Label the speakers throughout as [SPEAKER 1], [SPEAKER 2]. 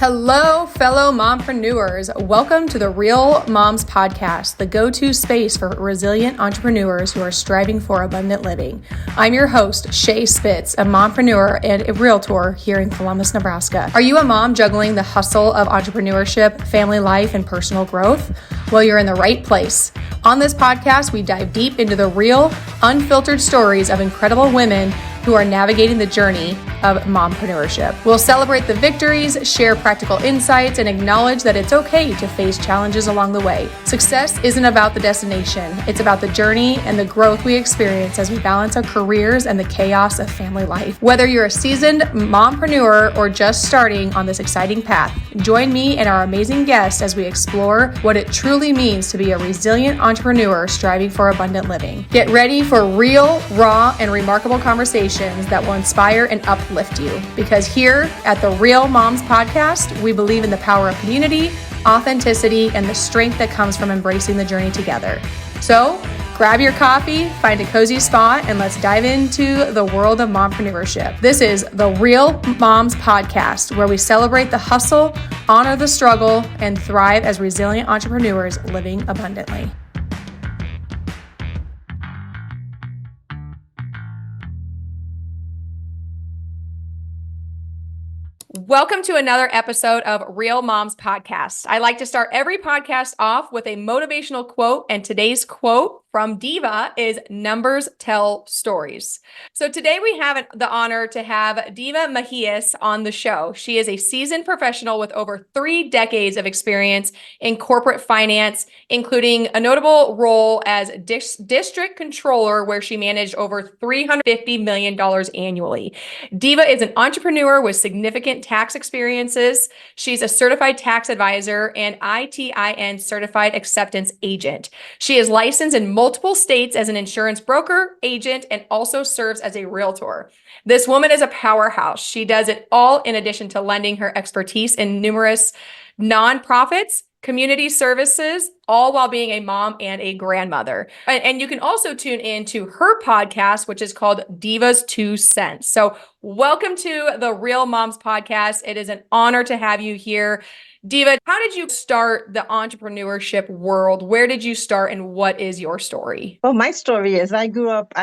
[SPEAKER 1] Hello, fellow mompreneurs. Welcome to the Real Moms Podcast, the go-to space for resilient entrepreneurs who are striving for abundant living. I'm your host, Shay Spitz, a mompreneur and a realtor here in Columbus, Nebraska. Are you a mom juggling the hustle of entrepreneurship, family life, and personal growth? Well, you're in the right place. On this podcast, we dive deep into the real, unfiltered stories of incredible women who are navigating the journey of mompreneurship. We'll celebrate the victories, share practical insights, and acknowledge that it's okay to face challenges along the way. Success isn't about the destination. It's about the journey and the growth we experience as we balance our careers and the chaos of family life. Whether you're a seasoned mompreneur or just starting on this exciting path, join me and our amazing guests as we explore what it truly means to be a resilient entrepreneur striving for abundant living. Get ready for real, raw, and remarkable conversations that will inspire and uplift you. Because here at the Real Moms Podcast, we believe in the power of community, authenticity, and the strength that comes from embracing the journey together. So grab your coffee, find a cozy spot, and let's dive into the world of mompreneurship. This is the Real Moms Podcast, where we celebrate the hustle, honor the struggle, and thrive as resilient entrepreneurs living abundantly. Welcome to another episode of Real Moms Podcast. I like to start every podcast off with a motivational quote, and today's quote from Diva is "Numbers tell stories." So today we have the honor to have Diva Mejias on the show. She is a seasoned professional with over 3 decades of experience in corporate finance, including a notable role as district controller, where she managed over $350 million annually. Diva is an entrepreneur with significant tax experiences. She's a certified tax advisor and ITIN certified acceptance agent. She is licensed in multiple states as an insurance broker, agent, and also serves as a realtor. This woman is a powerhouse. She does it all in addition to lending her expertise in numerous nonprofits, community services, all while being a mom and a grandmother. And you can also tune in to her podcast, which is called Divas Two Cents. So welcome to the Real Moms Podcast. It is an honor to have you here. Diva, how did you start the entrepreneurship world? Where did you start and what is your story?
[SPEAKER 2] Well, my story is I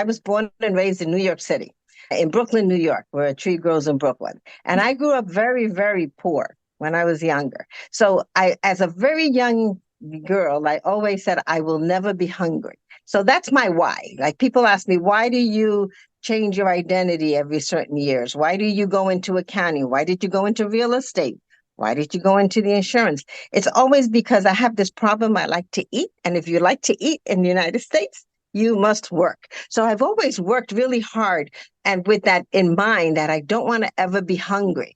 [SPEAKER 2] was born and raised in New York City, in Brooklyn, New York, where a tree grows in Brooklyn. And I grew up very, very poor when I was younger. So as a very young girl, I always said, I will never be hungry. So that's my why. Like, people ask me, why do you change your identity every certain years? Why do you go into accounting? Why did you go into real estate? Why did you go into the insurance? It's always because I have this problem. I like to eat. And if you like to eat in the United States, you must work. So I've always worked really hard, and with that in mind, that I don't want to ever be hungry.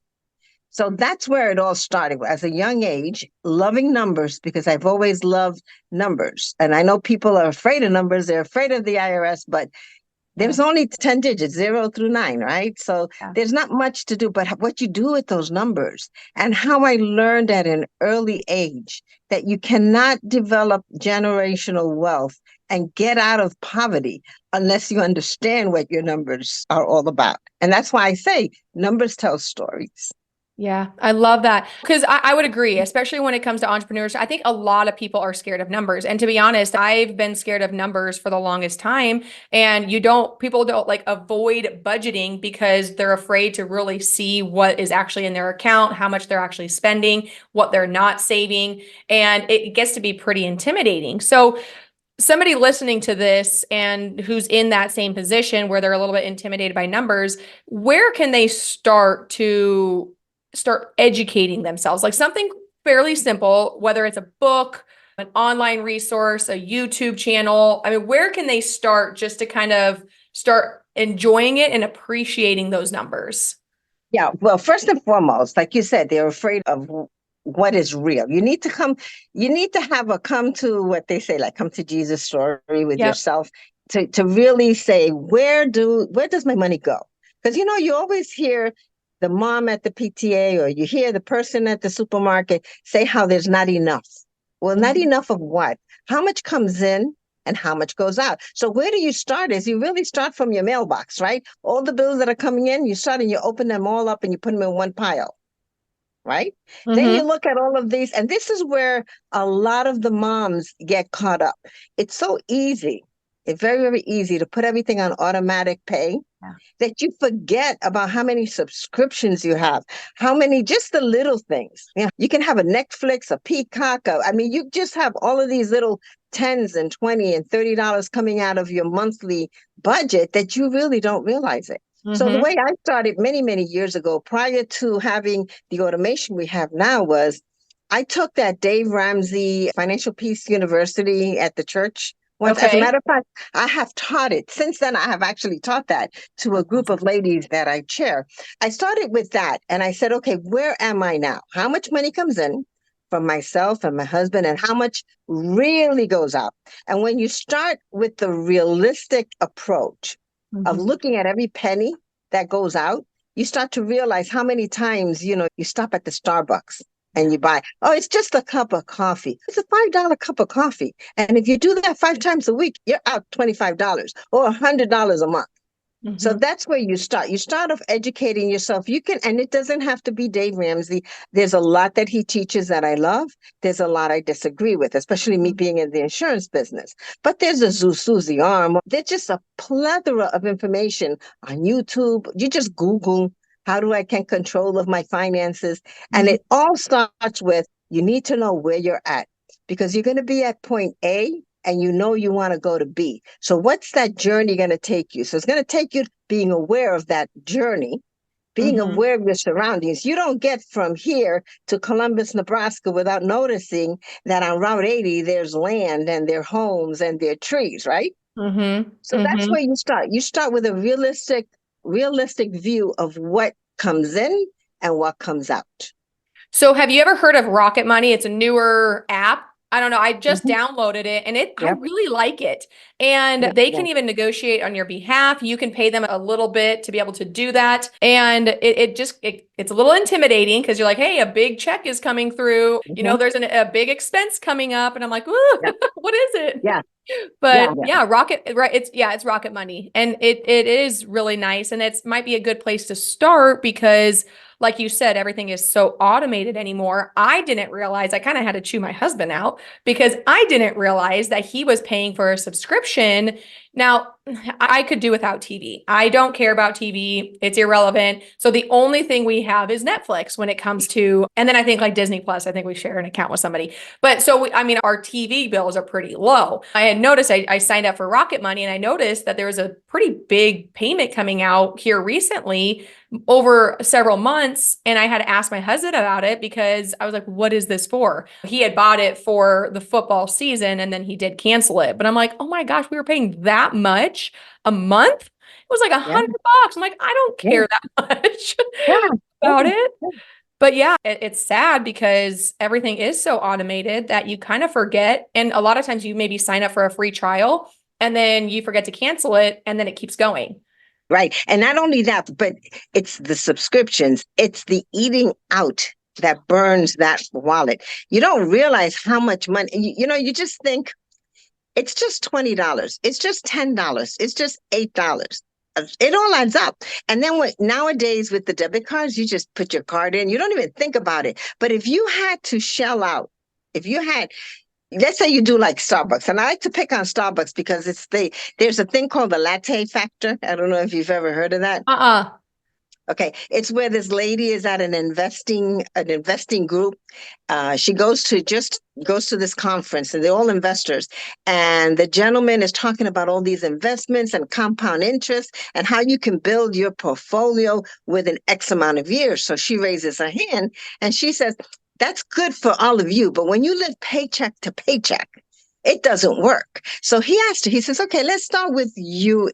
[SPEAKER 2] So that's where it all started, as a young age, loving numbers, because I've always loved numbers. And I know people are afraid of numbers. They're afraid of the IRS, but there's only 10 digits, 0 through 9, right? So there's not much to do, but what you do with those numbers, and how I learned at an early age that you cannot develop generational wealth and get out of poverty unless you understand what your numbers are all about. And that's why I say numbers tell stories.
[SPEAKER 1] Yeah, I love that, because I would agree, especially when it comes to entrepreneurship. I think a lot of people are scared of numbers. And to be honest, I've been scared of numbers for the longest time. And people don't like avoid budgeting because they're afraid to really see what is actually in their account, how much they're actually spending, what they're not saving. And it gets to be pretty intimidating. So somebody listening to this and who's in that same position where they're a little bit intimidated by numbers, where can they start educating themselves? Like something fairly simple, whether it's a book, an online resource, a YouTube channel. I mean, where can they start just to kind of start enjoying it and appreciating those numbers?
[SPEAKER 2] Yeah, well, first and foremost, like you said, they're afraid of what is real. You need to come to what they say, like come to Jesus story with yourself to really say, where does my money go? Because, you always hear the mom at the PTA, or you hear the person at the supermarket say how there's not enough. Well, not enough of what? How much comes in and how much goes out? So where do you start? Is you really start from your mailbox, right? All the bills that are coming in, you start and you open them all up and you put them in one pile. right? Then you
[SPEAKER 1] Mm-hmm.
[SPEAKER 2] look at all of these, and this is where a lot of the moms get caught up. It's so easy. It's very, very easy to put everything on automatic pay
[SPEAKER 1] Yeah.
[SPEAKER 2] that you forget about how many subscriptions you have, how many, just the little things. You can have a Netflix, a Peacock. I mean, you just have all of these little tens and 20 and $30 coming out of your monthly budget that you really don't realize it. So the
[SPEAKER 1] Mm-hmm.
[SPEAKER 2] way I started many, many years ago, prior to having the automation we have now, was I took that Dave Ramsey Financial Peace University at the church once. As a
[SPEAKER 1] Okay.
[SPEAKER 2] matter of fact, I have taught it. Since then, I have actually taught that to a
[SPEAKER 1] That's
[SPEAKER 2] group
[SPEAKER 1] awesome.
[SPEAKER 2] of ladies that I chair. I started with that and I said, okay, where am I now? How much money comes in from myself and my husband, and how much really goes out? And when you start with the realistic approach of
[SPEAKER 1] Mm-hmm.
[SPEAKER 2] looking at every penny that goes out, you start to realize how many times, you stop at the Starbucks and
[SPEAKER 1] Yeah.
[SPEAKER 2] you buy, oh, it's just a cup of coffee. It's a $5 cup of coffee. And if you do that 5 times a week, you're out $25 or $100 a month. So
[SPEAKER 1] Mm-hmm.
[SPEAKER 2] that's where you start. You start off educating yourself. You can, and it doesn't have to be Dave Ramsey. There's a lot that he teaches that I love. There's a lot I disagree with, especially me being in the insurance business. But there's a Susie Arm. There's just a plethora of information on YouTube. You just Google, how do I get control of my finances? And
[SPEAKER 1] Mm-hmm.
[SPEAKER 2] it all starts with, you need to know where you're at, because you're going to be at point A and you want to go to B. So what's that journey going to take you? So it's going to take you being aware of that journey, being
[SPEAKER 1] Mm-hmm.
[SPEAKER 2] aware of your surroundings. You don't get from here to Columbus, Nebraska without noticing that on Route 80 there's land and there are homes and there are trees, right?
[SPEAKER 1] Mm-hmm.
[SPEAKER 2] So that's
[SPEAKER 1] Mm-hmm.
[SPEAKER 2] where you start. You start with a realistic view of what comes in and what comes out.
[SPEAKER 1] So have you ever heard of Rocket Money? It's a newer app. I don't know. I just
[SPEAKER 2] Mhm.
[SPEAKER 1] downloaded it and I
[SPEAKER 2] Yep.
[SPEAKER 1] really like it. And
[SPEAKER 2] Yep.
[SPEAKER 1] they can
[SPEAKER 2] Yep.
[SPEAKER 1] even negotiate on your behalf. You can pay them a little bit to be able to do that. And it's a little intimidating because you're like, hey, a big check is coming through.
[SPEAKER 2] Mhm.
[SPEAKER 1] There's a big expense coming up. And I'm like, ooh,
[SPEAKER 2] Yeah.
[SPEAKER 1] what is it?
[SPEAKER 2] Yeah. Yeah.
[SPEAKER 1] But
[SPEAKER 2] Yeah.
[SPEAKER 1] yeah, Rocket, right? It's Rocket Money, and it is really nice, and it's might be a good place to start because, like you said, everything is so automated anymore. I didn't realize I kind of had to chew my husband out because I didn't realize that he was paying for a subscription. Now, I could do without TV. I don't care about TV. It's irrelevant. So the only thing we have is Netflix when it comes to, and then I think like Disney Plus, I think we share an account with somebody. But so, I mean, our TV bills are pretty low. I had noticed I signed up for Rocket Money and I noticed that there was a pretty big payment coming out here recently over several months. And I had to ask my husband about it because I was like, what is this for? He had bought it for the football season and then he did cancel it. But I'm like, oh my gosh, we were paying that much a month? It was like
[SPEAKER 2] Yeah.
[SPEAKER 1] $100. I'm like, I don't
[SPEAKER 2] Yeah.
[SPEAKER 1] care that much
[SPEAKER 2] Yeah.
[SPEAKER 1] about
[SPEAKER 2] Yeah.
[SPEAKER 1] it. But yeah, it's sad because everything is so automated that you kind of forget. And a lot of times you maybe sign up for a free trial and then you forget to cancel it and then it keeps going.
[SPEAKER 2] Right. And not only that, but it's the subscriptions, it's the eating out that burns that wallet. You don't realize how much money, you just think it's just $20. It's just $10. It's just $8. It all adds up. And then nowadays with the debit cards, you just put your card in. You don't even think about it. But if you had to shell out, if you had, let's say you do like Starbucks, and I like to pick on Starbucks because there's a thing called the latte factor. I don't know if you've ever heard of that.
[SPEAKER 1] Uh-uh.
[SPEAKER 2] Okay, it's where this lady is at an investing group. She goes to this conference, and they're all investors. And the gentleman is talking about all these investments and compound interest and how you can build your portfolio within X amount of years. So she raises her hand and she says, "That's good for all of you, but when you live paycheck to paycheck, it doesn't work." So he asked her. He says, "Okay, let's start with you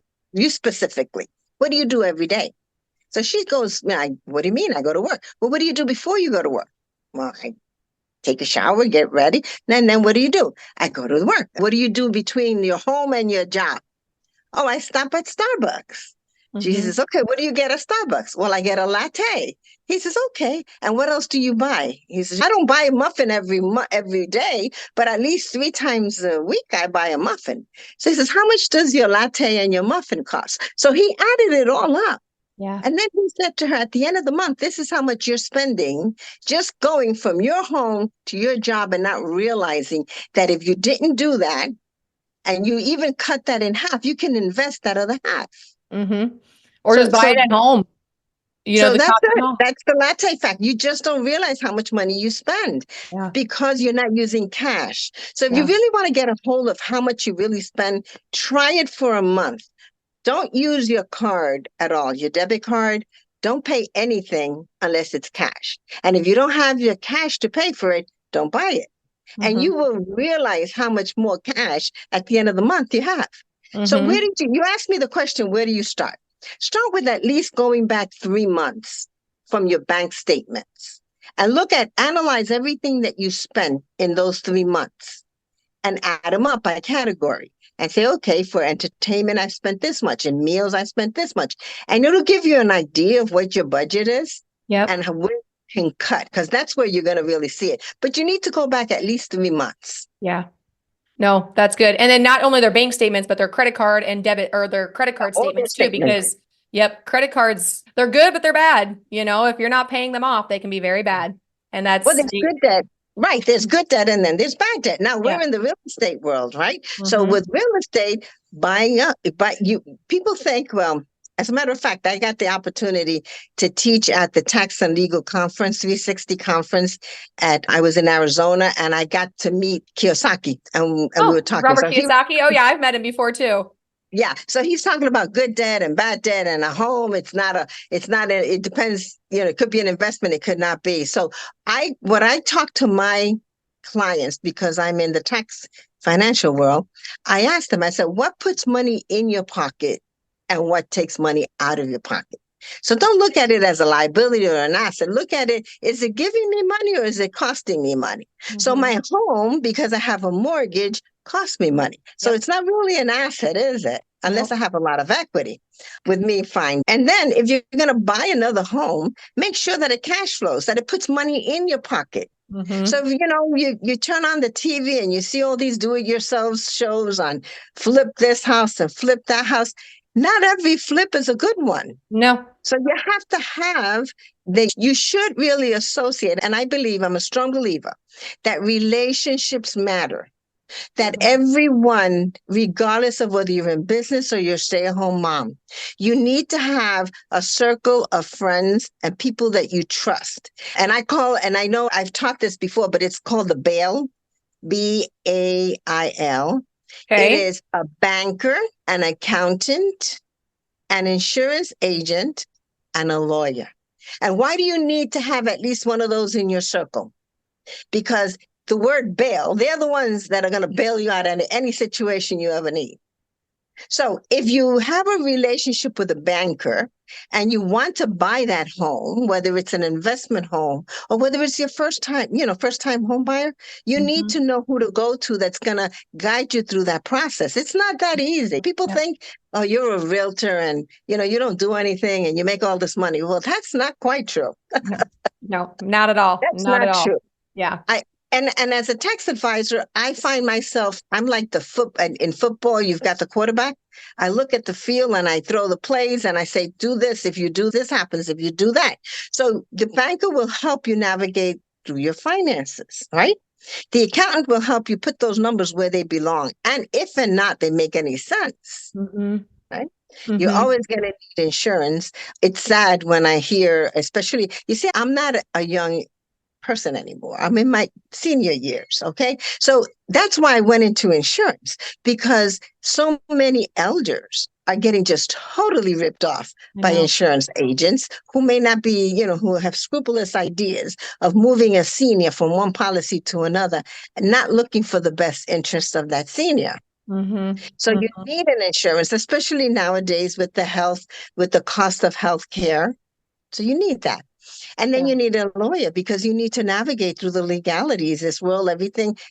[SPEAKER 2] specifically. What do you do every day?" So she goes, "What do you mean? I go to work." "Well, what do you do before you go to work?" "Well, I take a shower, get ready. Then what do you do?" "I go to work." "What do you do between your home and your job?" "Oh, I stop at Starbucks." She
[SPEAKER 1] Mm-hmm.
[SPEAKER 2] says, "Okay, what do you get at Starbucks?" "Well, I get a latte." He says, "Okay. And what else do you buy?" He says, "I don't buy a muffin every day, but at least 3 times a week I buy a muffin." So he says, "How much does your latte and your muffin cost?" So he added it all up.
[SPEAKER 1] Yeah.
[SPEAKER 2] And then he said to her, at the end of the month, this is how much you're spending just going from your home to your job and not realizing that if you didn't do that and you even cut that in half, you can invest that other half.
[SPEAKER 1] Mm-hmm. Or
[SPEAKER 2] So,
[SPEAKER 1] just buy
[SPEAKER 2] so
[SPEAKER 1] it at home. You know,
[SPEAKER 2] So
[SPEAKER 1] the
[SPEAKER 2] that's
[SPEAKER 1] cost at
[SPEAKER 2] it.
[SPEAKER 1] home.
[SPEAKER 2] That's the latte fact. You just don't realize how much money you spend
[SPEAKER 1] Yeah.
[SPEAKER 2] because you're not using cash. So if you
[SPEAKER 1] Yeah.
[SPEAKER 2] really want to get a hold of how much you really spend, try it for a month. Don't use your card at all, your debit card. Don't pay anything unless it's cash. And if you don't have your cash to pay for it, don't buy it. And
[SPEAKER 1] Mm-hmm.
[SPEAKER 2] you will realize how much more cash at the end of the month you have. So where
[SPEAKER 1] Mm-hmm.
[SPEAKER 2] did you asked me the question, where do you start? Start with at least going back 3 months from your bank statements and analyze everything that you spent in those 3 months and add them up by category and say, okay, for entertainment, I spent this much. In meals, I spent this much. And it'll give you an idea of what your budget is
[SPEAKER 1] Yep.
[SPEAKER 2] and where you can cut, because that's where you're going to really see it. But you need to go back at least 3 months.
[SPEAKER 1] Yeah. No, that's good. And then not only their bank statements, but their credit card and debit or their credit card
[SPEAKER 2] All their
[SPEAKER 1] statements too,
[SPEAKER 2] statements.
[SPEAKER 1] because yep, credit cards, they're good, but they're bad. You know, if you're not paying them off, they can be very bad. And
[SPEAKER 2] Well,
[SPEAKER 1] that's,
[SPEAKER 2] there's good debt. Right. There's good debt and then there's bad debt. Now we're
[SPEAKER 1] yeah.
[SPEAKER 2] in the real estate world, right? So
[SPEAKER 1] Mm-hmm.
[SPEAKER 2] with real estate, buying up, but people think, well, as a matter of fact, I got the opportunity to teach at the Tax and Legal Conference, 360 conference I was in Arizona, and I got to meet Kiyosaki and we were
[SPEAKER 1] Oh,
[SPEAKER 2] talking.
[SPEAKER 1] Robert Kiyosaki. Oh yeah, I've met him before too.
[SPEAKER 2] Yeah, so he's talking about good debt and bad debt and a home. It depends, it could be an investment, it could not be. So what I talk to my clients, because I'm in the tax financial world, I ask them, I said, what puts money in your pocket and what takes money out of your pocket? So don't look at it as a liability or an asset. Look at it, is it giving me money or is it costing me money? So
[SPEAKER 1] Mm-hmm.
[SPEAKER 2] my home, because I have a mortgage, costs me money. So
[SPEAKER 1] Yep.
[SPEAKER 2] it's not really an asset, is it? Unless I
[SPEAKER 1] Nope.
[SPEAKER 2] have a lot of equity. With me, fine. And then if you're going to buy another home, make sure that it cash flows, that it puts money in your pocket.
[SPEAKER 1] Mm-hmm.
[SPEAKER 2] So you turn on the TV and you see all these do-it-yourself shows on flip this house and flip that house. Not every flip is a good one.
[SPEAKER 1] No.
[SPEAKER 2] So you have to you should really associate, and I believe, I'm a strong believer, that relationships matter. That
[SPEAKER 1] Mm-hmm.
[SPEAKER 2] everyone, regardless of whether you're in business or you're a stay-at-home mom, you need to have a circle of friends and people that you trust. And I know I've taught this before, but it's called the BAIL, BAIL. It
[SPEAKER 1] Okay.
[SPEAKER 2] is a banker, an accountant, an insurance agent, and a lawyer. And why do you need to have at least one of those in your circle? Because the word bail, they're the ones that are going to bail you out in any situation you ever need. So if you have a relationship with a banker and you want to buy that home, whether it's an investment home or whether it's your first time home buyer, you need
[SPEAKER 1] Mm-hmm.
[SPEAKER 2] to know who to go to that's going to guide you through that process. It's not that easy. People
[SPEAKER 1] Yep.
[SPEAKER 2] think, oh, you're a realtor and you don't do anything and you make all this money. Well, that's not quite true.
[SPEAKER 1] No. No, not at all.
[SPEAKER 2] That's
[SPEAKER 1] Not at
[SPEAKER 2] not
[SPEAKER 1] all.
[SPEAKER 2] true.
[SPEAKER 1] Yeah.
[SPEAKER 2] I and as a tax advisor, I find myself, I'm like in football, you've got the quarterback. I look at the field and I throw the plays and I say, do this. If you do this happens. If you do that. So the banker will help you navigate through your finances, right? The accountant will help you put those numbers where they belong. And if and not they make any sense,
[SPEAKER 1] Mm-hmm.
[SPEAKER 2] right? You're
[SPEAKER 1] Mm-hmm.
[SPEAKER 2] always going to need insurance. It's sad when I hear, especially, you see, I'm not a young person anymore. I'm in my senior years. Okay. So that's why I went into insurance, because so many elders are getting just totally ripped off
[SPEAKER 1] I
[SPEAKER 2] by
[SPEAKER 1] know.
[SPEAKER 2] insurance agents who may not be, who have scrupulous ideas of moving a senior from one policy to another and not looking for the best interest of that senior.
[SPEAKER 1] Mm-hmm.
[SPEAKER 2] So you
[SPEAKER 1] Mm-hmm.
[SPEAKER 2] need an insurance, especially nowadays with the cost of health care. So you need that. And then
[SPEAKER 1] Yeah.
[SPEAKER 2] you need a lawyer because you need to navigate through the legalities. This world,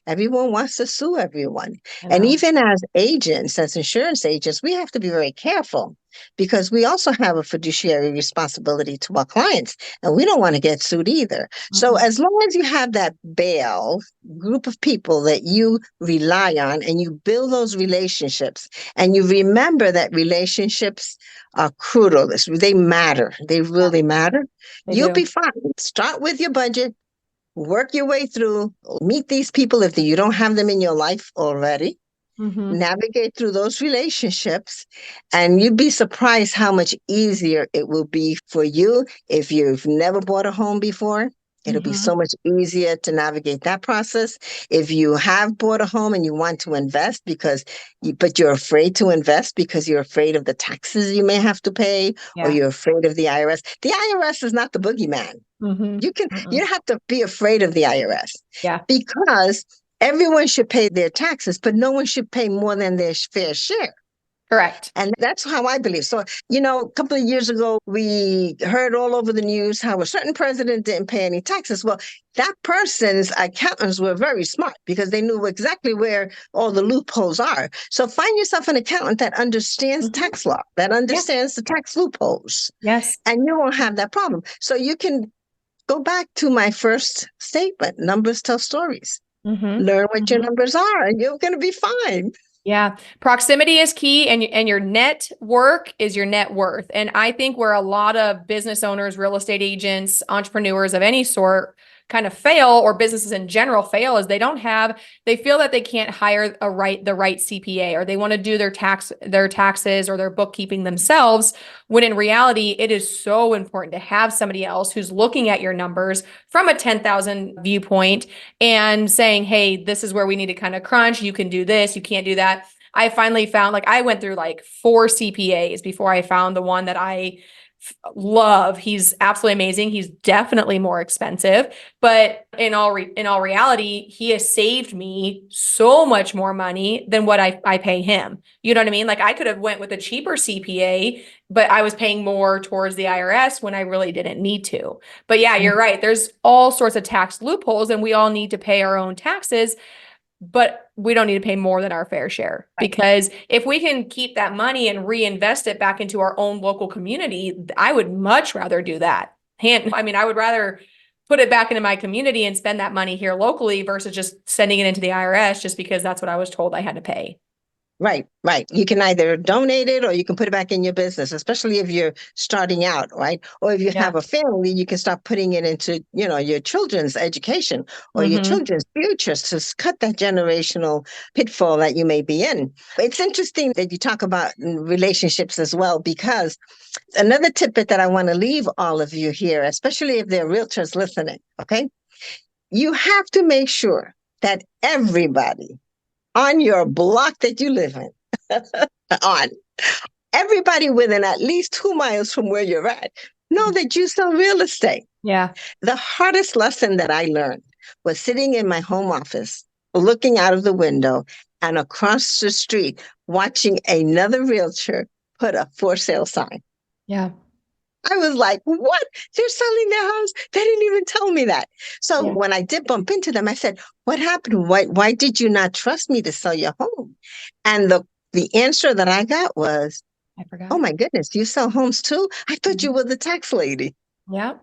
[SPEAKER 2] everyone wants to sue everyone.
[SPEAKER 1] I
[SPEAKER 2] And
[SPEAKER 1] know.
[SPEAKER 2] even as agents, as insurance agents, we have to be very careful because we also have a fiduciary responsibility to our clients and we don't want to get sued either. So
[SPEAKER 1] Mm-mm.
[SPEAKER 2] as long as you have that bail group of people that you rely on and you build those relationships and you remember that relationships are crucial. They matter. They
[SPEAKER 1] Yeah,
[SPEAKER 2] really matter.
[SPEAKER 1] they
[SPEAKER 2] You'll be
[SPEAKER 1] do.
[SPEAKER 2] fine. Start with your budget, work your way through, meet these people if you don't have them in your life already,
[SPEAKER 1] Mm-hmm.
[SPEAKER 2] navigate through those relationships, and you'd be surprised how much easier it will be for you if you've never bought a home before. It'll be
[SPEAKER 1] Mm-hmm.
[SPEAKER 2] so much easier to navigate that process. If you have bought a home and you want to invest but you're afraid to invest because you're afraid of the taxes you may have to pay, or
[SPEAKER 1] Yeah.
[SPEAKER 2] you're afraid of the IRS. The IRS is not the boogeyman.
[SPEAKER 1] Mm-hmm.
[SPEAKER 2] You don't have to be afraid of the IRS
[SPEAKER 1] Yeah.
[SPEAKER 2] because everyone should pay their taxes, but no one should pay more than their fair share.
[SPEAKER 1] Correct.
[SPEAKER 2] And that's how I believe. So, a couple of years ago, we heard all over the news how a certain president didn't pay any taxes. Well, that person's accountants were very smart because they knew exactly where all the loopholes are. So find yourself an accountant that understands
[SPEAKER 1] Mm-hmm.
[SPEAKER 2] tax law, that
[SPEAKER 1] Yeah.
[SPEAKER 2] understands the tax loopholes,
[SPEAKER 1] Yes.
[SPEAKER 2] and you won't have that problem. So you can go back to my first statement. Numbers tell stories.
[SPEAKER 1] Mm-hmm.
[SPEAKER 2] Learn what your
[SPEAKER 1] Mm-hmm.
[SPEAKER 2] numbers are, and you're going to be fine.
[SPEAKER 1] Yeah, proximity is key, and your network is your net worth. And I think where a lot of business owners, real estate agents, entrepreneurs of any sort kind of fail, or businesses in general fail, is they feel that they can't hire the right CPA, or they want to do their taxes or their bookkeeping themselves, when in reality it is so important to have somebody else who's looking at your numbers from a 10,000 viewpoint and saying, hey, this is where we need to kind of crunch. You can do this, you can't do that. I finally found, like, I went through like 4 CPAs before I found the one that I love. He's absolutely amazing. He's definitely more expensive, but in all reality, he has saved me so much more money than what I pay him. You know what I mean? Like, I could have went with a cheaper CPA, but I was paying more towards the IRS when I really didn't need to. But yeah, you're right. There's all sorts of tax loopholes, and we all need to pay our own taxes, but we don't need to pay more than our fair share, because if we can keep that money and reinvest it back into our own local community, I would much rather do that. I would rather put it back into my community and spend that money here locally versus just sending it into the IRS just because that's what I was told I had to pay.
[SPEAKER 2] Right, right. You can either donate it or you can put it back in your business, especially if you're starting out, right? Or if you
[SPEAKER 1] Yeah.
[SPEAKER 2] have a family, you can start putting it into, your children's education or your
[SPEAKER 1] Mm-hmm.
[SPEAKER 2] children's futures to cut that generational pitfall that you may be in. It's interesting that you talk about relationships as well, because another tidbit that I want to leave all of you here, especially if there are realtors listening, okay? You have to make sure that everybody on your block that you live in, on everybody within at least 2 miles from where you're at, know that you sell real estate.
[SPEAKER 1] Yeah.
[SPEAKER 2] The hardest lesson that I learned was sitting in my home office, looking out of the window and across the street, watching another realtor put a for sale sign.
[SPEAKER 1] Yeah.
[SPEAKER 2] I was like, what? They're selling their house. They didn't even tell me that. So
[SPEAKER 1] Yeah.
[SPEAKER 2] when I did bump into them, I said, what happened? Why did you not trust me to sell your home? And the answer that I got was,
[SPEAKER 1] I
[SPEAKER 2] oh
[SPEAKER 1] forgot.
[SPEAKER 2] my goodness, you sell homes too? I thought you
[SPEAKER 1] Mhm.
[SPEAKER 2] were the tax lady.
[SPEAKER 1] Yep.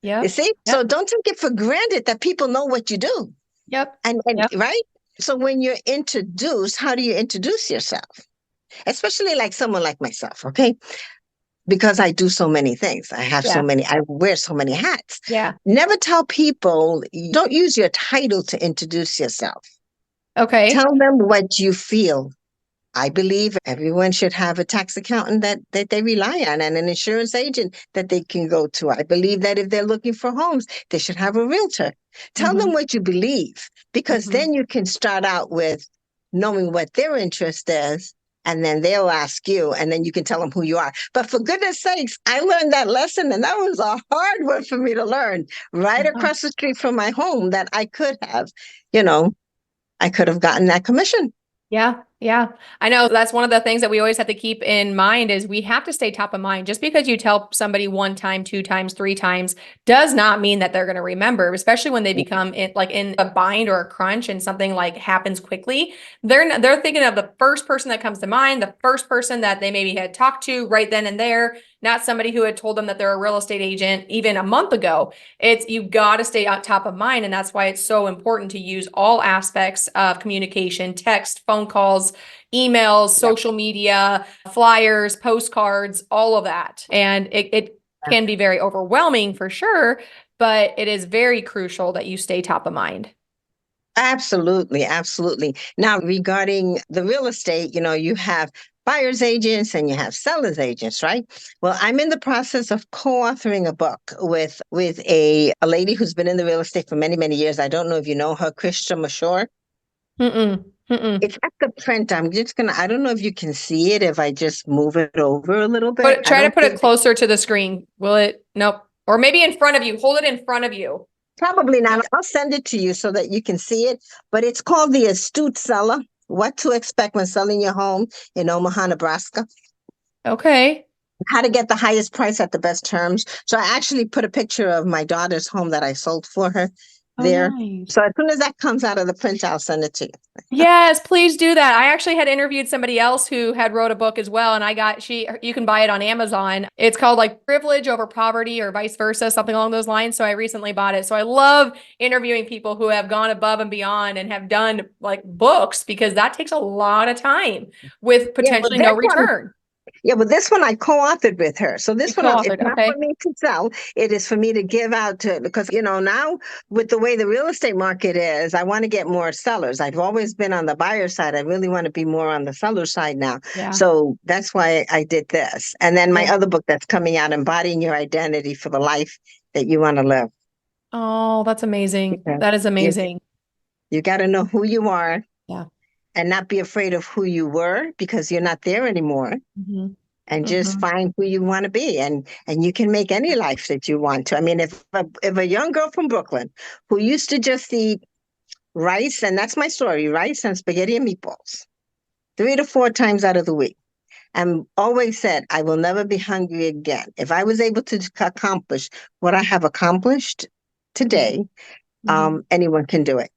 [SPEAKER 2] You
[SPEAKER 1] Yep.
[SPEAKER 2] see? So
[SPEAKER 1] Yep.
[SPEAKER 2] don't take it for granted that people know what you do.
[SPEAKER 1] Yep.
[SPEAKER 2] And
[SPEAKER 1] Yep.
[SPEAKER 2] right? So when you're introduced, how do you introduce yourself? Especially like someone like myself, okay? Because I do so many things.
[SPEAKER 1] Yeah.
[SPEAKER 2] I wear so many hats.
[SPEAKER 1] Yeah.
[SPEAKER 2] Never tell people, don't use your title to introduce yourself.
[SPEAKER 1] Okay.
[SPEAKER 2] Tell them what you feel. I believe everyone should have a tax accountant that they rely on and an insurance agent that they can go to. I believe that if they're looking for homes, they should have a realtor. Tell them
[SPEAKER 1] Mm-hmm.
[SPEAKER 2] what you believe, because
[SPEAKER 1] Mm-hmm.
[SPEAKER 2] then you can start out with knowing what their interest is, and then they'll ask you, and then you can tell them who you are. But for goodness sakes, I learned that lesson, and that was a hard one for me to learn right
[SPEAKER 1] Uh-huh.
[SPEAKER 2] across the street from my home, that I could have, you know, I could have gotten that commission.
[SPEAKER 1] Yeah. Yeah, I know that's one of the things that we always have to keep in mind is we have to stay top of mind. Just because you tell somebody one time, two times, three times does not mean that they're going to remember, especially when they become in a bind or a crunch and something like happens quickly. They're thinking of the first person that comes to mind, the first person that they maybe had talked to right then and there, not somebody who had told them that they're a real estate agent even a month ago. You got to stay on top of mind. And that's why it's so important to use all aspects of communication, text, phone calls, emails,
[SPEAKER 2] Yep.
[SPEAKER 1] social media, flyers, postcards, all of that. And it can be very overwhelming for sure, but it is very crucial that you stay top of mind.
[SPEAKER 2] Absolutely, absolutely. Now, regarding the real estate, you have buyer's agents and you have seller's agents, right? Well, I'm in the process of co-authoring a book with a lady who's been in the real estate for many, many years. I don't know if you know her, Krista Mashore.
[SPEAKER 1] Mm-mm, mm-mm.
[SPEAKER 2] It's at the print. I don't know if you can see it if I just move it over a little bit. I
[SPEAKER 1] Try to
[SPEAKER 2] don't
[SPEAKER 1] put it
[SPEAKER 2] think,
[SPEAKER 1] closer to the screen. Will it? Nope. Or maybe in front of you. Hold it in front of you.
[SPEAKER 2] probably not. I'll send it to you so that you can see it. But it's called The Astute Seller: What to Expect When Selling Your Home in Omaha, Nebraska.
[SPEAKER 1] Okay.
[SPEAKER 2] How to get the highest price at the best terms. So I actually put a picture of my daughter's home that I sold for her
[SPEAKER 1] Oh,
[SPEAKER 2] there.
[SPEAKER 1] nice.
[SPEAKER 2] So as soon as that comes out of the print, I'll send it to you.
[SPEAKER 1] Yes, please do that. I actually had interviewed somebody else who had wrote a book as well, and you can buy it on Amazon. It's called like Privilege Over Poverty or vice versa, something along those lines. So I recently bought it. So I love interviewing people who have gone above and beyond and have done like books because that takes a lot of time with
[SPEAKER 2] Yeah, well,
[SPEAKER 1] potentially no
[SPEAKER 2] that one
[SPEAKER 1] return.
[SPEAKER 2] Yeah, but this one I co-authored with her. So
[SPEAKER 1] You
[SPEAKER 2] this one, it's
[SPEAKER 1] co-authored.
[SPEAKER 2] not for
[SPEAKER 1] Okay.
[SPEAKER 2] me to sell. It is for me to give out to, because, now with the way the real estate market is, I want to get more sellers. I've always been on the buyer side. I really want to be more on the seller side now.
[SPEAKER 1] Yeah.
[SPEAKER 2] So that's why I did this. And then my
[SPEAKER 1] Yeah.
[SPEAKER 2] other book that's coming out, Embodying Your Identity for the Life That You Want to Live.
[SPEAKER 1] Oh, that's amazing.
[SPEAKER 2] Okay.
[SPEAKER 1] That is
[SPEAKER 2] You,
[SPEAKER 1] amazing.
[SPEAKER 2] you got to know who you are
[SPEAKER 1] Yeah.
[SPEAKER 2] and not be afraid of who you were because you're not there anymore,
[SPEAKER 1] Hmm.
[SPEAKER 2] and just
[SPEAKER 1] Hmm.
[SPEAKER 2] find who you want to be, and you can make any life that you want to. I mean, if a young girl from Brooklyn who used to just eat rice, and that's my story, rice and spaghetti and meatballs 3 to 4 times out of the week, and always said, I will never be hungry again. If I was able to accomplish what I have accomplished
[SPEAKER 1] Hmm.
[SPEAKER 2] today,
[SPEAKER 1] Hmm.
[SPEAKER 2] anyone can do it,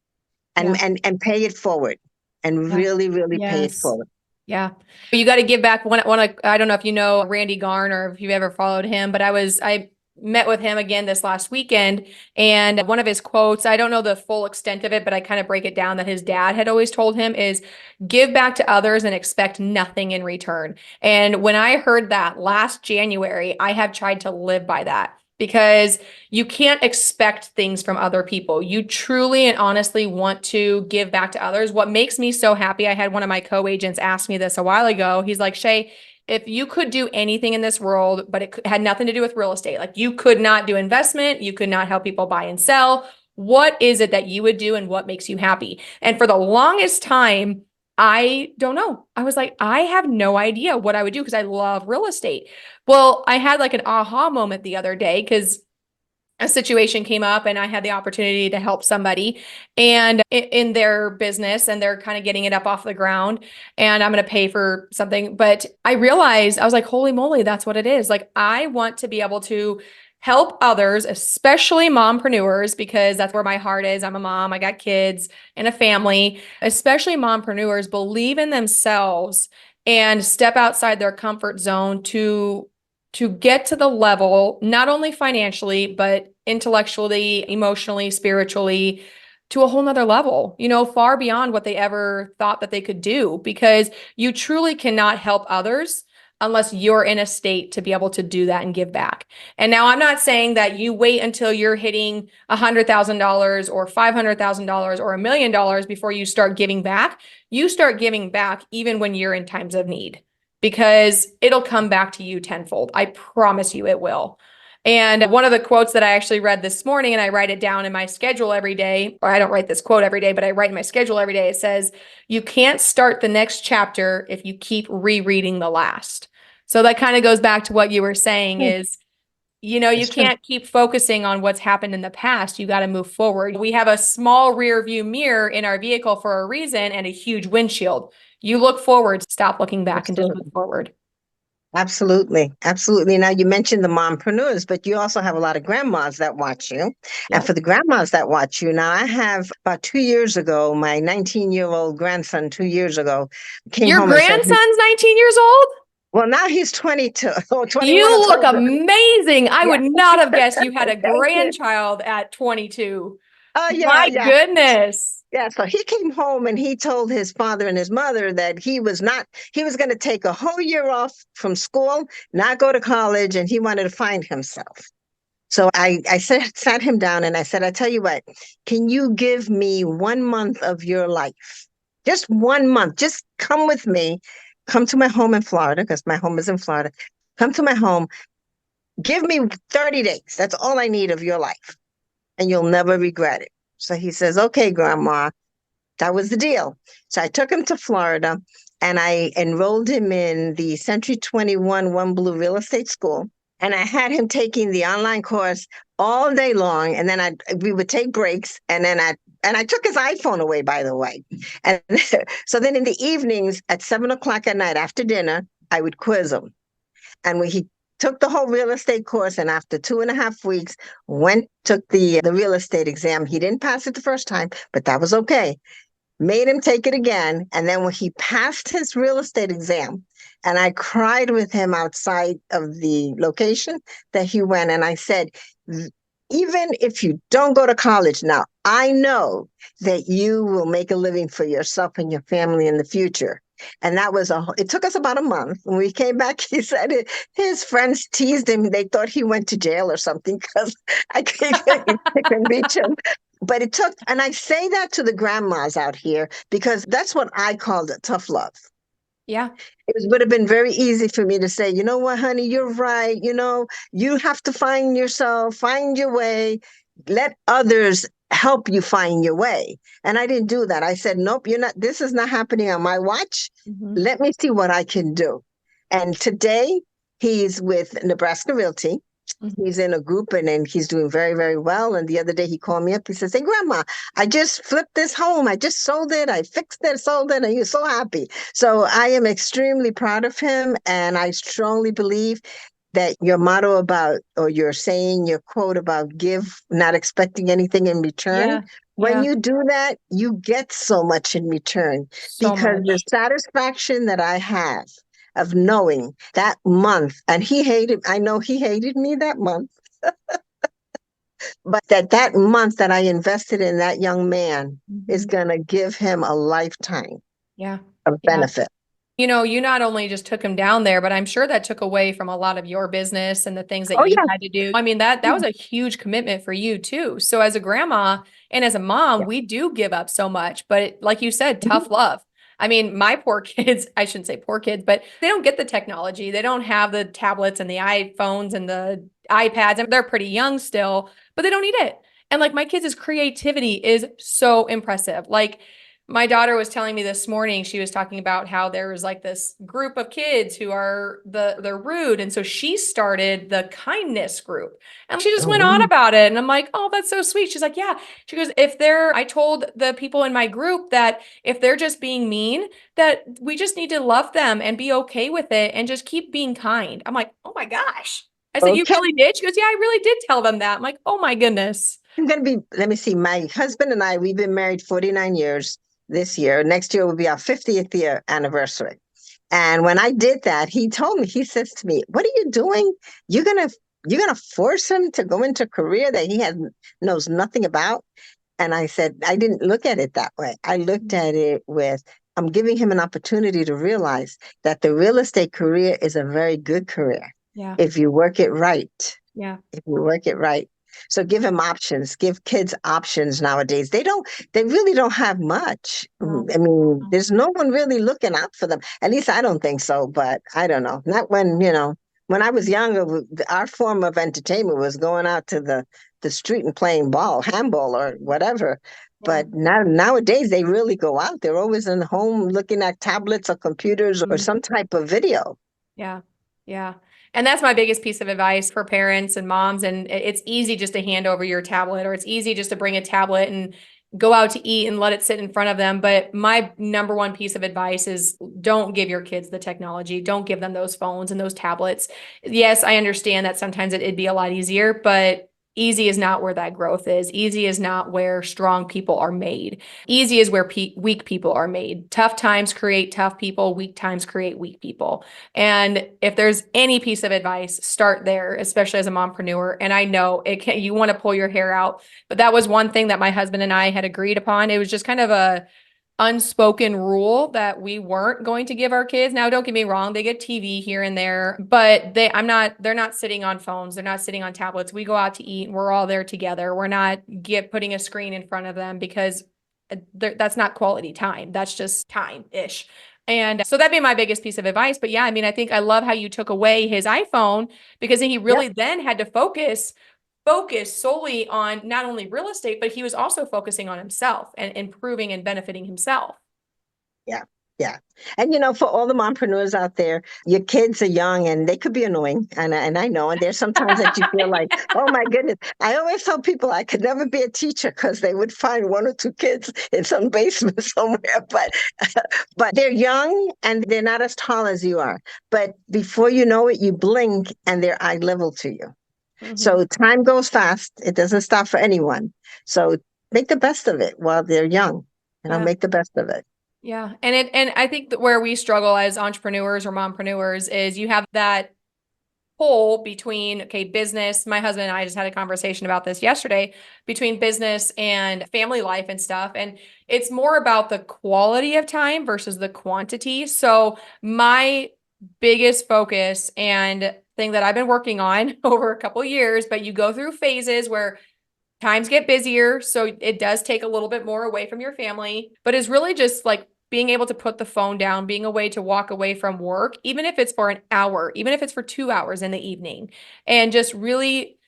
[SPEAKER 1] Yeah.
[SPEAKER 2] and pay it forward, and
[SPEAKER 1] Yeah.
[SPEAKER 2] really, really pay it
[SPEAKER 1] Yes.
[SPEAKER 2] forward.
[SPEAKER 1] Yeah. You got to give back I don't know if you know Randy Garn or if you've ever followed him, but I met with him again this last weekend and one of his quotes, I don't know the full extent of it, but I kind of break it down that his dad had always told him is give back to others and expect nothing in return. And when I heard that last January, I have tried to live by that because you can't expect things from other people. You truly and honestly want to give back to others. What makes me so happy, I had one of my co-agents ask me this a while ago. He's like, Shay, if you could do anything in this world, but it had nothing to do with real estate, like you could not do investment, you could not help people buy and sell, what is it that you would do and what makes you happy? And for the longest time, I don't know. I was like, I have no idea what I would do because I love real estate. Well, I had like an aha moment the other day because a situation came up and I had the opportunity to help somebody and in their business and they're kind of getting it up off the ground and I'm going to pay for something. But I realized I was like, holy moly, that's what it is. Like, I want to be able to help others, especially mompreneurs, because that's where my heart is. I'm a mom, I got kids and a family, especially mompreneurs believe in themselves and step outside their comfort zone to get to the level, not only financially, but intellectually, emotionally, spiritually, to a whole nother level, far beyond what they ever thought that they could do, because you truly cannot help others unless you're in a state to be able to do that and give back. And now I'm not saying that you wait until you're hitting $100,000 or $500,000 or $1 million before you start giving back. You start giving back even when you're in times of need because it'll come back to you tenfold. I promise you it will. And one of the quotes that I actually read this morning, and I write it down in my schedule every day, or I don't write this quote every day, but I write in my schedule every day. It says, you can't start the next chapter if you keep rereading the last. So that kind of goes back to what you were saying is You
[SPEAKER 2] It's true.
[SPEAKER 1] can't keep focusing on what's happened in the past. You got to move forward. We have a small rear view mirror in our vehicle for a reason and a huge windshield. You look forward, stop looking back and just move
[SPEAKER 2] Absolutely.
[SPEAKER 1] forward.
[SPEAKER 2] Absolutely. Absolutely. Now you mentioned the mompreneurs, but you also have a lot of grandmas that watch you. And
[SPEAKER 1] Yep.
[SPEAKER 2] for the grandmas that watch you, now I have about 2 years ago, my 19-year-old grandson 2 years ago came
[SPEAKER 1] Your
[SPEAKER 2] home and said,
[SPEAKER 1] grandson's 19 years old?
[SPEAKER 2] well, now he's 22 or 21 or
[SPEAKER 1] You look
[SPEAKER 2] 22.
[SPEAKER 1] amazing. I
[SPEAKER 2] Yeah.
[SPEAKER 1] would not have guessed you had a
[SPEAKER 2] Thank you.
[SPEAKER 1] grandchild at 22.
[SPEAKER 2] Oh, yeah.
[SPEAKER 1] My
[SPEAKER 2] Yeah.
[SPEAKER 1] goodness.
[SPEAKER 2] Yeah, so he came home and he told his father and his mother that he was going to take a whole year off from school, not go to college, and he wanted to find himself. So sat him down and I said, I tell you what, can you give me 1 month of your life? Just 1 month. Just come with me. Come to my home in Florida, because my home is in Florida. Come to my home. Give me 30 days. That's all I need of your life. And you'll never regret it. So he says, okay, Grandma. That was the deal. So I took him to Florida and I enrolled him in the Century 21 One Blue Real Estate School. And I had him taking the online course all day long. And then we would take breaks. And I took his iPhone away, by the way. And so then in the evenings at 7 o'clock at night after dinner, I would quiz him. And when he took the whole real estate course, and after 2.5 weeks, took the real estate exam. He didn't pass it the first time, but that was okay. Made him take it again. And then when he passed his real estate exam, and I cried with him outside of the location that he went, and I said, even if you don't go to college now, I know that you will make a living for yourself and your family in the future. And it took us about a month. When we came back, he said his friends teased him. They thought he went to jail or something because I couldn't reach him. But it took, and I say that to the grandmas out here because that's what I called it, tough love.
[SPEAKER 1] Yeah.
[SPEAKER 2] Would have been very easy for me to say, you know what, honey, you're right. You have to find yourself, find your way, let others help you find your way. And I didn't do that. I said, nope, this is not happening on my watch.
[SPEAKER 1] Mhm.
[SPEAKER 2] Let me see what I can do. And today he's with Nebraska Realty.
[SPEAKER 1] Mhm.
[SPEAKER 2] He's in a group and he's doing very, very well. And the other day he called me up. He says, hey, Grandma, I just flipped this home. I just sold it. I fixed it, sold it. And he was so happy. So I am extremely proud of him. And I strongly believe that your motto or your saying, your quote about give, not expecting anything in return.
[SPEAKER 1] Yeah.
[SPEAKER 2] When
[SPEAKER 1] Yeah.
[SPEAKER 2] you do that, you get so much in return
[SPEAKER 1] So
[SPEAKER 2] because the
[SPEAKER 1] much.
[SPEAKER 2] satisfaction that I have of knowing that month, and I know he hated me that month, but that month that I invested in that young man is
[SPEAKER 1] Mhm.
[SPEAKER 2] going to give him a lifetime
[SPEAKER 1] Yeah.
[SPEAKER 2] of
[SPEAKER 1] Yeah.
[SPEAKER 2] benefit.
[SPEAKER 1] You not only just took him down there, but I'm sure that took away from a lot of your business and the things that
[SPEAKER 2] Oh,
[SPEAKER 1] you
[SPEAKER 2] yeah.
[SPEAKER 1] had to do. I mean, that was a huge commitment for you too. So as a grandma and as a mom,
[SPEAKER 2] Yeah.
[SPEAKER 1] we do give up so much, but like you said,
[SPEAKER 2] Mhm.
[SPEAKER 1] tough love. I mean, my poor kids, I shouldn't say poor kids, but they don't get the technology. They don't have the tablets and the iPhones and the iPads. And they're pretty young still, but they don't need it. And like my kids' creativity is so impressive. Like my daughter was telling me this morning, she was talking about how there was like this group of kids who are they're rude. And so she started the kindness group. And she just
[SPEAKER 2] Oh,
[SPEAKER 1] went on
[SPEAKER 2] wow.
[SPEAKER 1] about it. And I'm like, oh, that's so sweet. She's like, yeah. She goes, I told the people in my group that if they're just being mean, that we just need to love them and be okay with it and just keep being kind. I'm like, oh my gosh. I said, you
[SPEAKER 2] Okay.
[SPEAKER 1] really did? She goes, yeah, I really did tell them that. I'm like, oh my goodness.
[SPEAKER 2] Let me see, my husband and we've been married 49 years this year. Next year will be our 50th year anniversary. And when I did that, he told me, he says to me, what are you doing? You're gonna you're gonna force him to go into a career that knows nothing about. And I said, I didn't look at it that way. I looked at it with, I'm giving him an opportunity to realize that the real estate career is a very good career
[SPEAKER 1] Yeah.
[SPEAKER 2] if you work it right.
[SPEAKER 1] Yeah.
[SPEAKER 2] If you work it right. So give him options, give kids options nowadays. They really don't have much.
[SPEAKER 1] No.
[SPEAKER 2] I mean, there's no one really looking out for them. At least I don't think so, but I don't know. Not when I was younger, our form of entertainment was going out to the street and playing handball or whatever.
[SPEAKER 1] Yeah.
[SPEAKER 2] But nowadays they really go out. They're always in home looking at tablets or computers or
[SPEAKER 1] Mm.
[SPEAKER 2] some type of video.
[SPEAKER 1] Yeah. Yeah. And that's my biggest piece of advice for parents and moms. And it's easy just to hand over your tablet, or it's easy just to bring a tablet and go out to eat and let it sit in front of them. But my number one piece of advice is don't give your kids the technology. Don't give them those phones and those tablets. Yes, I understand that sometimes it'd be a lot easier, but easy is not where that growth is. Easy is not where strong people are made. Easy is where weak people are made. Tough times create tough people. Weak times create weak people. And if there's any piece of advice, start there, especially as a mompreneur. And I know you want to pull your hair out, but that was one thing that my husband and I had agreed upon. It was just kind of a unspoken rule that we weren't going to give our kids. Now, don't get me wrong, they get TV here and there, but they're not sitting on phones. They're not sitting on tablets. We go out to eat and we're all there together. We're not putting a screen in front of them because that's not quality time. That's just time-ish. And so that'd be my biggest piece of advice. But yeah, I mean, I love how you took away his iPhone, because he really then had to focus solely on not only real estate, but he was also focusing on himself and improving and benefiting himself.
[SPEAKER 2] Yeah. Yeah. And for all the mompreneurs out there, your kids are young and they could be annoying. And I know, and there's sometimes that you feel like, oh my goodness. I always tell people I could never be a teacher because they would find one or two kids in some basement somewhere. But they're young and they're not as tall as you are. But before you know it, you blink and they're eye level to you.
[SPEAKER 1] Mm-hmm.
[SPEAKER 2] So time goes fast. It doesn't stop for anyone. So make the best of it while they're young. Make the best of it.
[SPEAKER 1] Yeah. And I think that where we struggle as entrepreneurs or mompreneurs is you have that pull between, okay, business. My husband and I just had a conversation about this yesterday, between business and family life and stuff. And it's more about the quality of time versus the quantity. So my biggest focus and thing that I've been working on over a couple of years, but you go through phases where times get busier, so it does take a little bit more away from your family, but it's really just like being able to put the phone down, being a way to walk away from work, even if it's for an hour, even if it's for 2 hours in the evening, and just really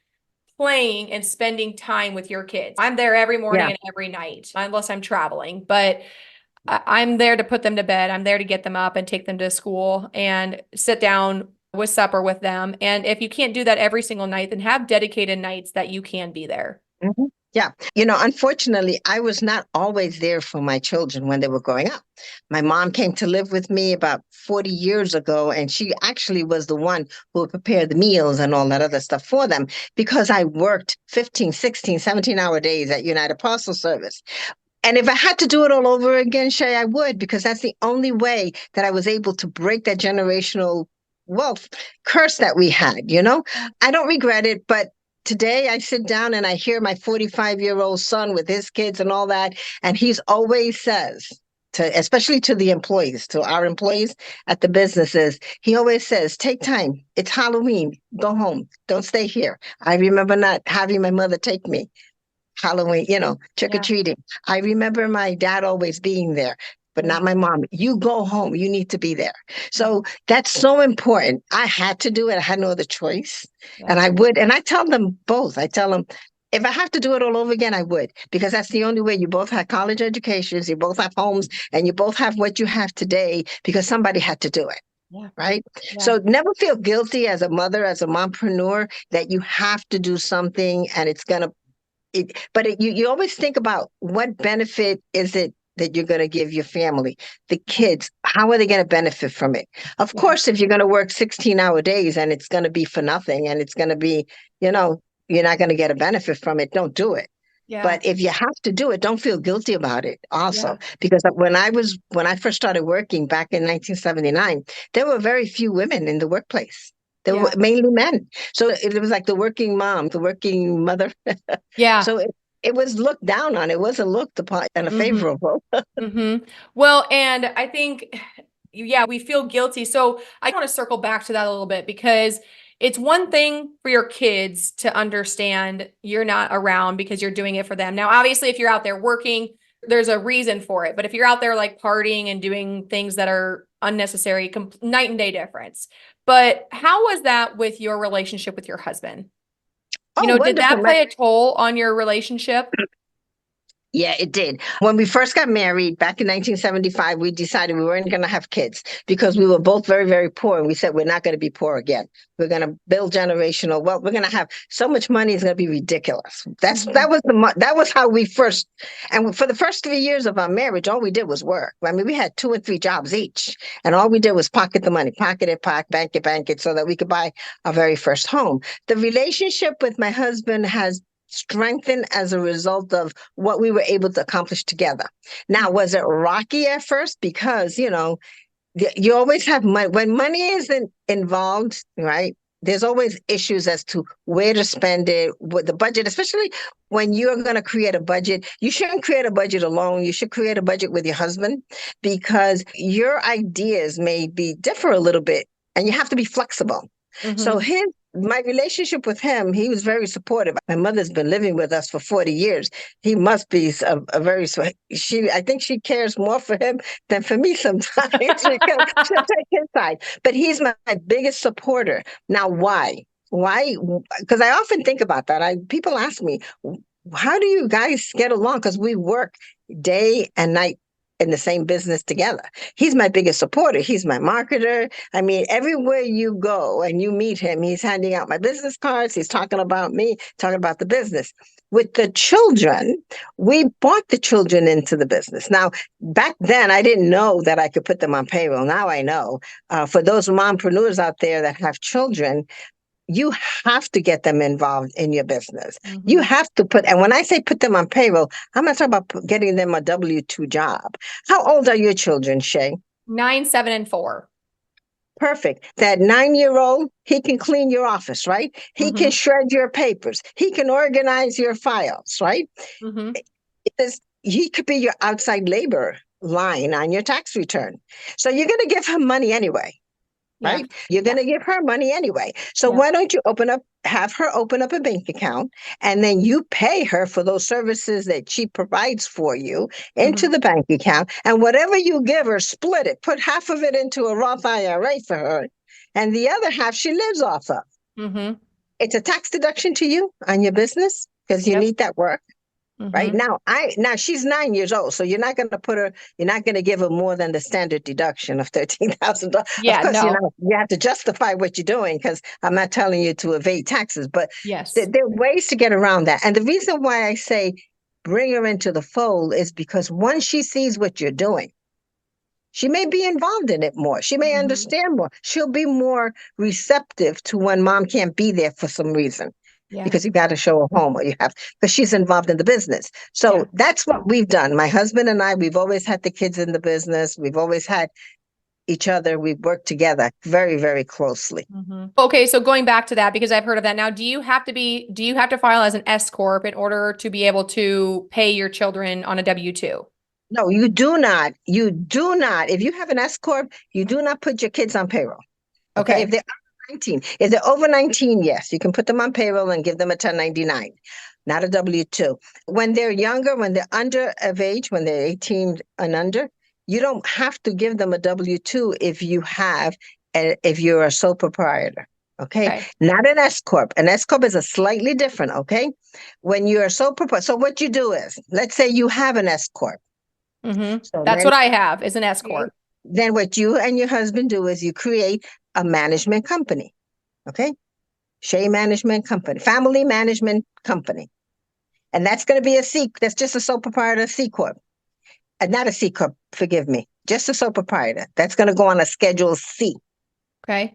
[SPEAKER 1] playing and spending time with your kids. I'm there every morning and every night, unless I'm traveling, but I'm there to put them to bed. I'm there to get them up and take them to school and sit down with supper with them. And if you can't do that every single night, then have dedicated nights that you can be there.
[SPEAKER 2] Mm-hmm. Yeah. Unfortunately, I was not always there for my children when they were growing up. My mom came to live with me about 40 years ago, and she actually was the one who would prepare the meals and all that other stuff for them because I worked 15, 16, 17-hour days at United Parcel Service. And if I had to do it all over again, Shay, I would, because that's the only way that I was able to break that generational wealth curse that we had. I don't regret it, but today I sit down and I hear my 45-year-old son with his kids and all that. And he's always says, especially to the employees, to our employees at the businesses, he always says, take time. It's Halloween. Go home. Don't stay here. I remember not having my mother take me Halloween, trick-or-treating. I remember my dad always being there, but not my mom. You go home. You need to be there. So that's so important. I had to do it. I had no other choice. And I would. And I tell them both. I tell them, if I have to do it all over again, I would, because that's the only way. You both have college educations, you both have homes, and you both have what you have today because somebody had to do it. Yeah. Right. Yeah. So never feel guilty as a mother, as a mompreneur, that you have to do something and it's going to you always think about what benefit is it that you're going to give your family, the kids, how are they going to benefit from it? Of course, if you're going to work 16-hour days and it's going to be for nothing and it's going to be, you're not going to get a benefit from it, don't do it. Yeah. But if you have to do it, don't feel guilty about it also. Yeah. Because when I first started working back in 1979, there were very few women in the workplace. They were mainly men. So it was like the working mom, the working mother. Yeah. So it was looked down on. It wasn't looked upon in a favorable.
[SPEAKER 1] Mm-hmm. Well, and I think, we feel guilty. So I want to circle back to that a little bit, because it's one thing for your kids to understand you're not around because you're doing it for them. Now, obviously, if you're out there working, there's a reason for it. But if you're out there like partying and doing things that are unnecessary, night and day difference. But how was that with your relationship with your husband? Did that play a toll on your relationship?
[SPEAKER 2] Yeah, it did. When we first got married back in 1975, we decided we weren't going to have kids because we were both very, very poor. And we said, we're not going to be poor again. We're going to build generational wealth. We're going to have so much money, it's going to be ridiculous. That was how we first, and for the first 3 years of our marriage, all we did was work. I mean, we had 2 and 3 jobs each. And all we did was pocket the money, bank it so that we could buy our very first home. The relationship with my husband has strengthened as a result of what we were able to accomplish together. Now, was it rocky at first? Because, you always have money. When money isn't involved, right? There's always issues as to where to spend it, with the budget, especially when you're going to create a budget. You shouldn't create a budget alone. You should create a budget with your husband because your ideas may be differ a little bit and you have to be flexible. So my relationship with him, he was very supportive. My mother's been living with us for 40 years. He must be I think she cares more for him than for me sometimes. She'll take his side. But he's my biggest supporter. Now, why? Why? Because I often think about that. People ask me, how do you guys get along? Because we work day and night in the same business together. He's my biggest supporter. He's my marketer. I mean, everywhere you go and you meet him, he's handing out my business cards. He's talking about me, talking about the business. With the children, we brought the children into the business. Now, back then, I didn't know that I could put them on payroll. Now I know. For those mompreneurs out there that have children, you have to get them involved in your business. You have to and when I say put them on payroll, I'm not talking about getting them a W-2 job. How old are your children, Shay?
[SPEAKER 1] 9, 7, and 4.
[SPEAKER 2] Perfect. That 9-year-old, he can clean your office, right? He can shred your papers. He can organize your files, right? He could be your outside labor line on your tax return. So you're going to give him money anyway. Right? Yeah. You're going to give her money anyway. So why don't you have her open up a bank account, and then you pay her for those services that she provides for you into the bank account. And whatever you give her, split it, put half of it into a Roth IRA for her. And the other half she lives off of. It's a tax deduction to you on your business because you need that work. Right now she's 9 years old, so you're not going to give her more than the standard deduction of $13,000.
[SPEAKER 1] Yeah,
[SPEAKER 2] of course, you have to justify what you're doing because I'm not telling you to evade taxes, but
[SPEAKER 1] yes,
[SPEAKER 2] there are ways to get around that. And the reason why I say bring her into the fold is because once she sees what you're doing, she may be involved in it more. She may understand more. She'll be more receptive to when mom can't be there for some reason. Yeah. Because you got to show her home, or because she's involved in the business. So that's what we've done. My husband and I, we've always had the kids in the business. We've always had each other. We've worked together very, very closely.
[SPEAKER 1] Okay, so going back to that, because I've heard of that. Now, do you have to file as an S Corp in order to be able to pay your children on a W-2?
[SPEAKER 2] No, you do not. You do not. If you have an S Corp, you do not put your kids on payroll. Okay. If they're 19. If they're over 19, yes, you can put them on payroll and give them a 1099, not a W-2. When they're younger, when they're under of age, when they're 18 and under, you don't have to give them a W-2 if you're a sole proprietor. Okay. Not an S Corp. An S Corp is a slightly different. Okay. When you're a sole proprietor, so what you do is, let's say you have an S Corp.
[SPEAKER 1] So that's what I have is an S Corp.
[SPEAKER 2] Then what you and your husband do is you create a management company. Okay. Shea Management Company, Family Management Company. And that's going to be that's just a sole proprietor C Corp. Not a C Corp, forgive me. Just a sole proprietor. That's going to go on a Schedule C.
[SPEAKER 1] Okay.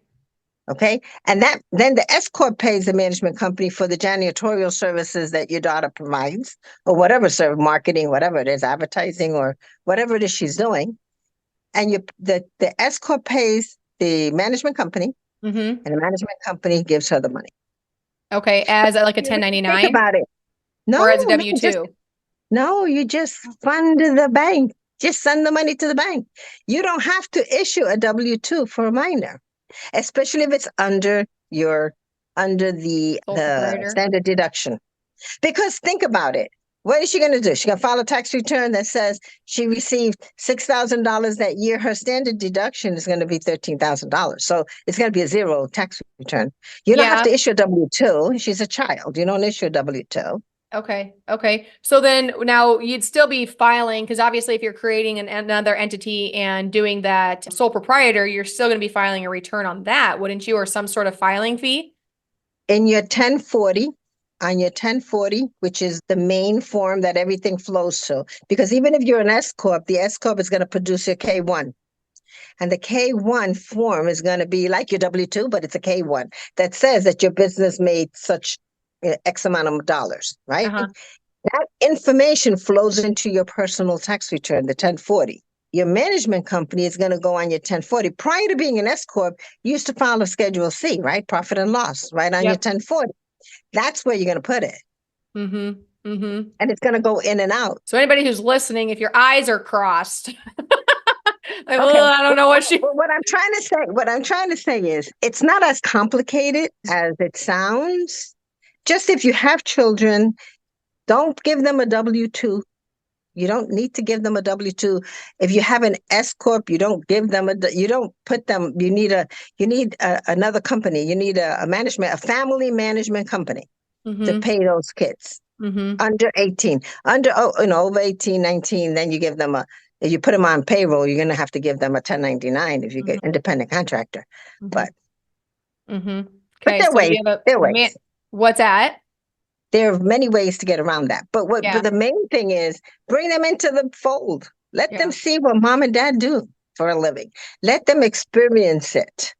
[SPEAKER 2] Okay. And then the S Corp pays the management company for the janitorial services that your daughter provides, or whatever service, marketing, whatever it is, advertising, or whatever it is she's doing. And the S Corp pays the management company, and the management company gives her the money.
[SPEAKER 1] Okay, as like a 1099?
[SPEAKER 2] Think about it. No,
[SPEAKER 1] or as a W-2?
[SPEAKER 2] No, you just fund the bank. Just send the money to the bank. You don't have to issue a W-2 for a minor, especially if it's under the standard deduction. Because think about it. What is she going to do? She's going to file a tax return that says she received $6,000 that year. Her standard deduction is going to be $13,000. So it's going to be a zero tax return. You don't have to issue a W-2. She's a child. You don't issue a W-2.
[SPEAKER 1] Okay. Okay. So then now you'd still be filing because obviously if you're creating another entity and doing that sole proprietor, you're still going to be filing a return on that, wouldn't you? Or some sort of filing fee?
[SPEAKER 2] In your 1040, on your 1040, which is the main form that everything flows to, because even if you're an S Corp, the S Corp is going to produce your K1. And the K1 form is going to be like your W-2, but it's a K1 that says that your business made such X amount of dollars, right?
[SPEAKER 1] Uh-huh.
[SPEAKER 2] That information flows into your personal tax return, the 1040. Your management company is going to go on your 1040. Prior to being an S Corp, you used to file a Schedule C, right? Profit and loss, right on your
[SPEAKER 1] Yep.
[SPEAKER 2] 1040. That's where you're going to put it.
[SPEAKER 1] Mm-hmm. Mm-hmm.
[SPEAKER 2] And it's going to go in and out.
[SPEAKER 1] So anybody who's listening, if your eyes are crossed, like,
[SPEAKER 2] Okay.
[SPEAKER 1] I don't know what she.
[SPEAKER 2] What I'm trying to say is it's not as complicated as it sounds. Just if you have children, don't give them a W-2. You don't need to give them a W-2. If you have an S corp, you don't give them you don't put them. You need another company. You need a family management company to
[SPEAKER 1] Mm-hmm.
[SPEAKER 2] pay those kids
[SPEAKER 1] Mm-hmm.
[SPEAKER 2] under 18. Over 18, 19, then you give them if you put them on payroll, you're going to have to give them a 1099 if you get
[SPEAKER 1] Mm-hmm.
[SPEAKER 2] independent contractor.
[SPEAKER 1] Mm-hmm.
[SPEAKER 2] But
[SPEAKER 1] Mm-hmm.
[SPEAKER 2] but
[SPEAKER 1] Okay.
[SPEAKER 2] there are
[SPEAKER 1] So
[SPEAKER 2] ways.
[SPEAKER 1] you have
[SPEAKER 2] There are
[SPEAKER 1] a man.
[SPEAKER 2] ways.
[SPEAKER 1] What's that?
[SPEAKER 2] There are many ways to get around that. But
[SPEAKER 1] Yeah.
[SPEAKER 2] the main thing is bring them into the fold. Let them
[SPEAKER 1] Yeah.
[SPEAKER 2] see what mom and dad do for a living. Let them experience it.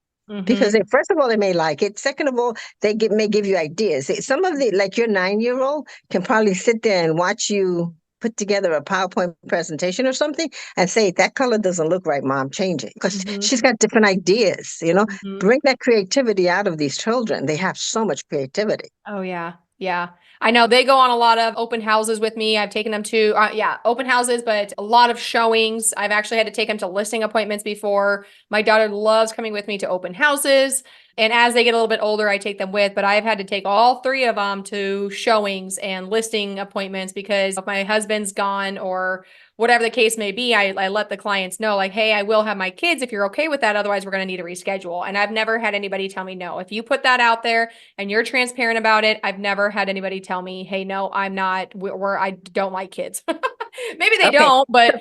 [SPEAKER 2] Because
[SPEAKER 1] Mm-hmm.
[SPEAKER 2] first of all, they may like it. Second of all, may give you ideas. Some of the, like your 9-year-old can probably sit there and watch you put together a PowerPoint presentation or something and say, that color doesn't look right, mom, change it. Because
[SPEAKER 1] Mm-hmm.
[SPEAKER 2] she's got different ideas.
[SPEAKER 1] Mm-hmm.
[SPEAKER 2] Bring that creativity out of these children. They have so much creativity.
[SPEAKER 1] Oh yeah. Yeah. I know they go on a lot of open houses with me. I've taken them to yeah, open houses, but a lot of showings. I've actually had to take them to listing appointments before. My daughter loves coming with me to open houses. And as they get a little bit older, I take them with, but I've had to take all three of them to showings and listing appointments because if my husband's gone or whatever the case may be, I let the clients know, like, hey, I will have my kids if you're okay with that. Otherwise, we're going to need to reschedule. And I've never had anybody tell me no. If you put that out there and you're transparent about it, I've never had anybody tell me, hey, no, I'm not, I don't like kids. Maybe they
[SPEAKER 2] Okay.
[SPEAKER 1] don't, but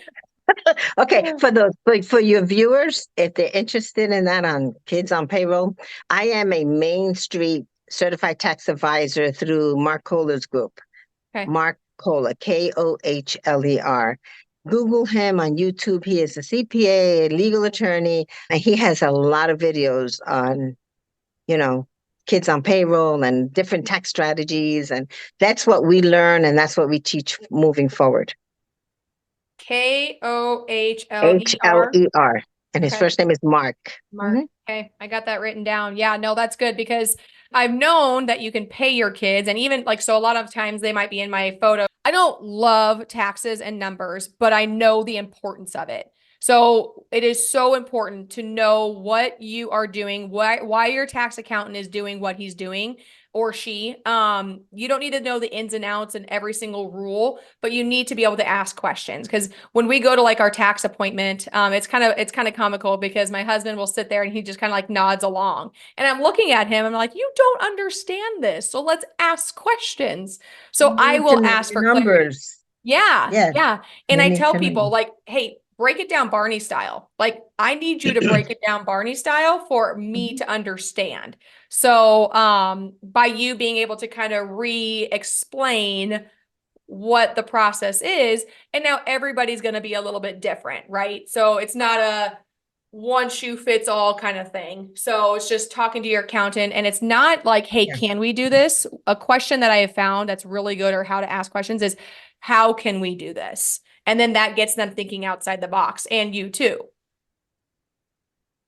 [SPEAKER 2] Okay, for your viewers, if they're interested in that on kids on payroll, I am a Main Street certified tax advisor through Mark Kohler's group.
[SPEAKER 1] okay.
[SPEAKER 2] Mark Kohler, Kohler. Google him on YouTube. He is a CPA, legal attorney, and he has a lot of videos on, you know, kids on payroll and different tax strategies. And that's what we learn and that's what we teach moving forward.
[SPEAKER 1] Kohler.
[SPEAKER 2] Hler. And his
[SPEAKER 1] Okay.
[SPEAKER 2] first name is Mark.
[SPEAKER 1] Mark.
[SPEAKER 2] Mhm.
[SPEAKER 1] Okay. I got that written down. Yeah, no, that's good because I've known that you can pay your kids and even like, so a lot of times they might be in my photo. I don't love taxes and numbers, but I know the importance of it. So it is so important to know what you are doing, why your tax accountant is doing what he's doing or she. You don't need to know the ins and outs and every single rule, but you need to be able to ask questions because when we go to like our tax appointment, it's kind of comical because my husband will sit there and he just kind of like nods along. And I'm looking at him, I'm like, you don't understand this. So let's ask questions.
[SPEAKER 2] You
[SPEAKER 1] So I
[SPEAKER 2] need to
[SPEAKER 1] will
[SPEAKER 2] know
[SPEAKER 1] ask
[SPEAKER 2] your
[SPEAKER 1] for clarity.
[SPEAKER 2] numbers.
[SPEAKER 1] Yeah,
[SPEAKER 2] Yes,
[SPEAKER 1] yeah. And
[SPEAKER 2] you
[SPEAKER 1] I
[SPEAKER 2] need
[SPEAKER 1] tell
[SPEAKER 2] to
[SPEAKER 1] people
[SPEAKER 2] know.
[SPEAKER 1] like, hey, break it down Barney style. Like I need you to break it down Barney style for me
[SPEAKER 2] Mhm.
[SPEAKER 1] to understand. So by you being able to kind of re-explain what the process is, and now everybody's going to be a little bit different, right? So it's not a one shoe fits all kind of thing. So it's just talking to your accountant and it's not like, hey,
[SPEAKER 2] Yeah,
[SPEAKER 1] can we do this? A question that I have found that's really good or how to ask questions is how can we do this? And then that gets them thinking outside the box and you too.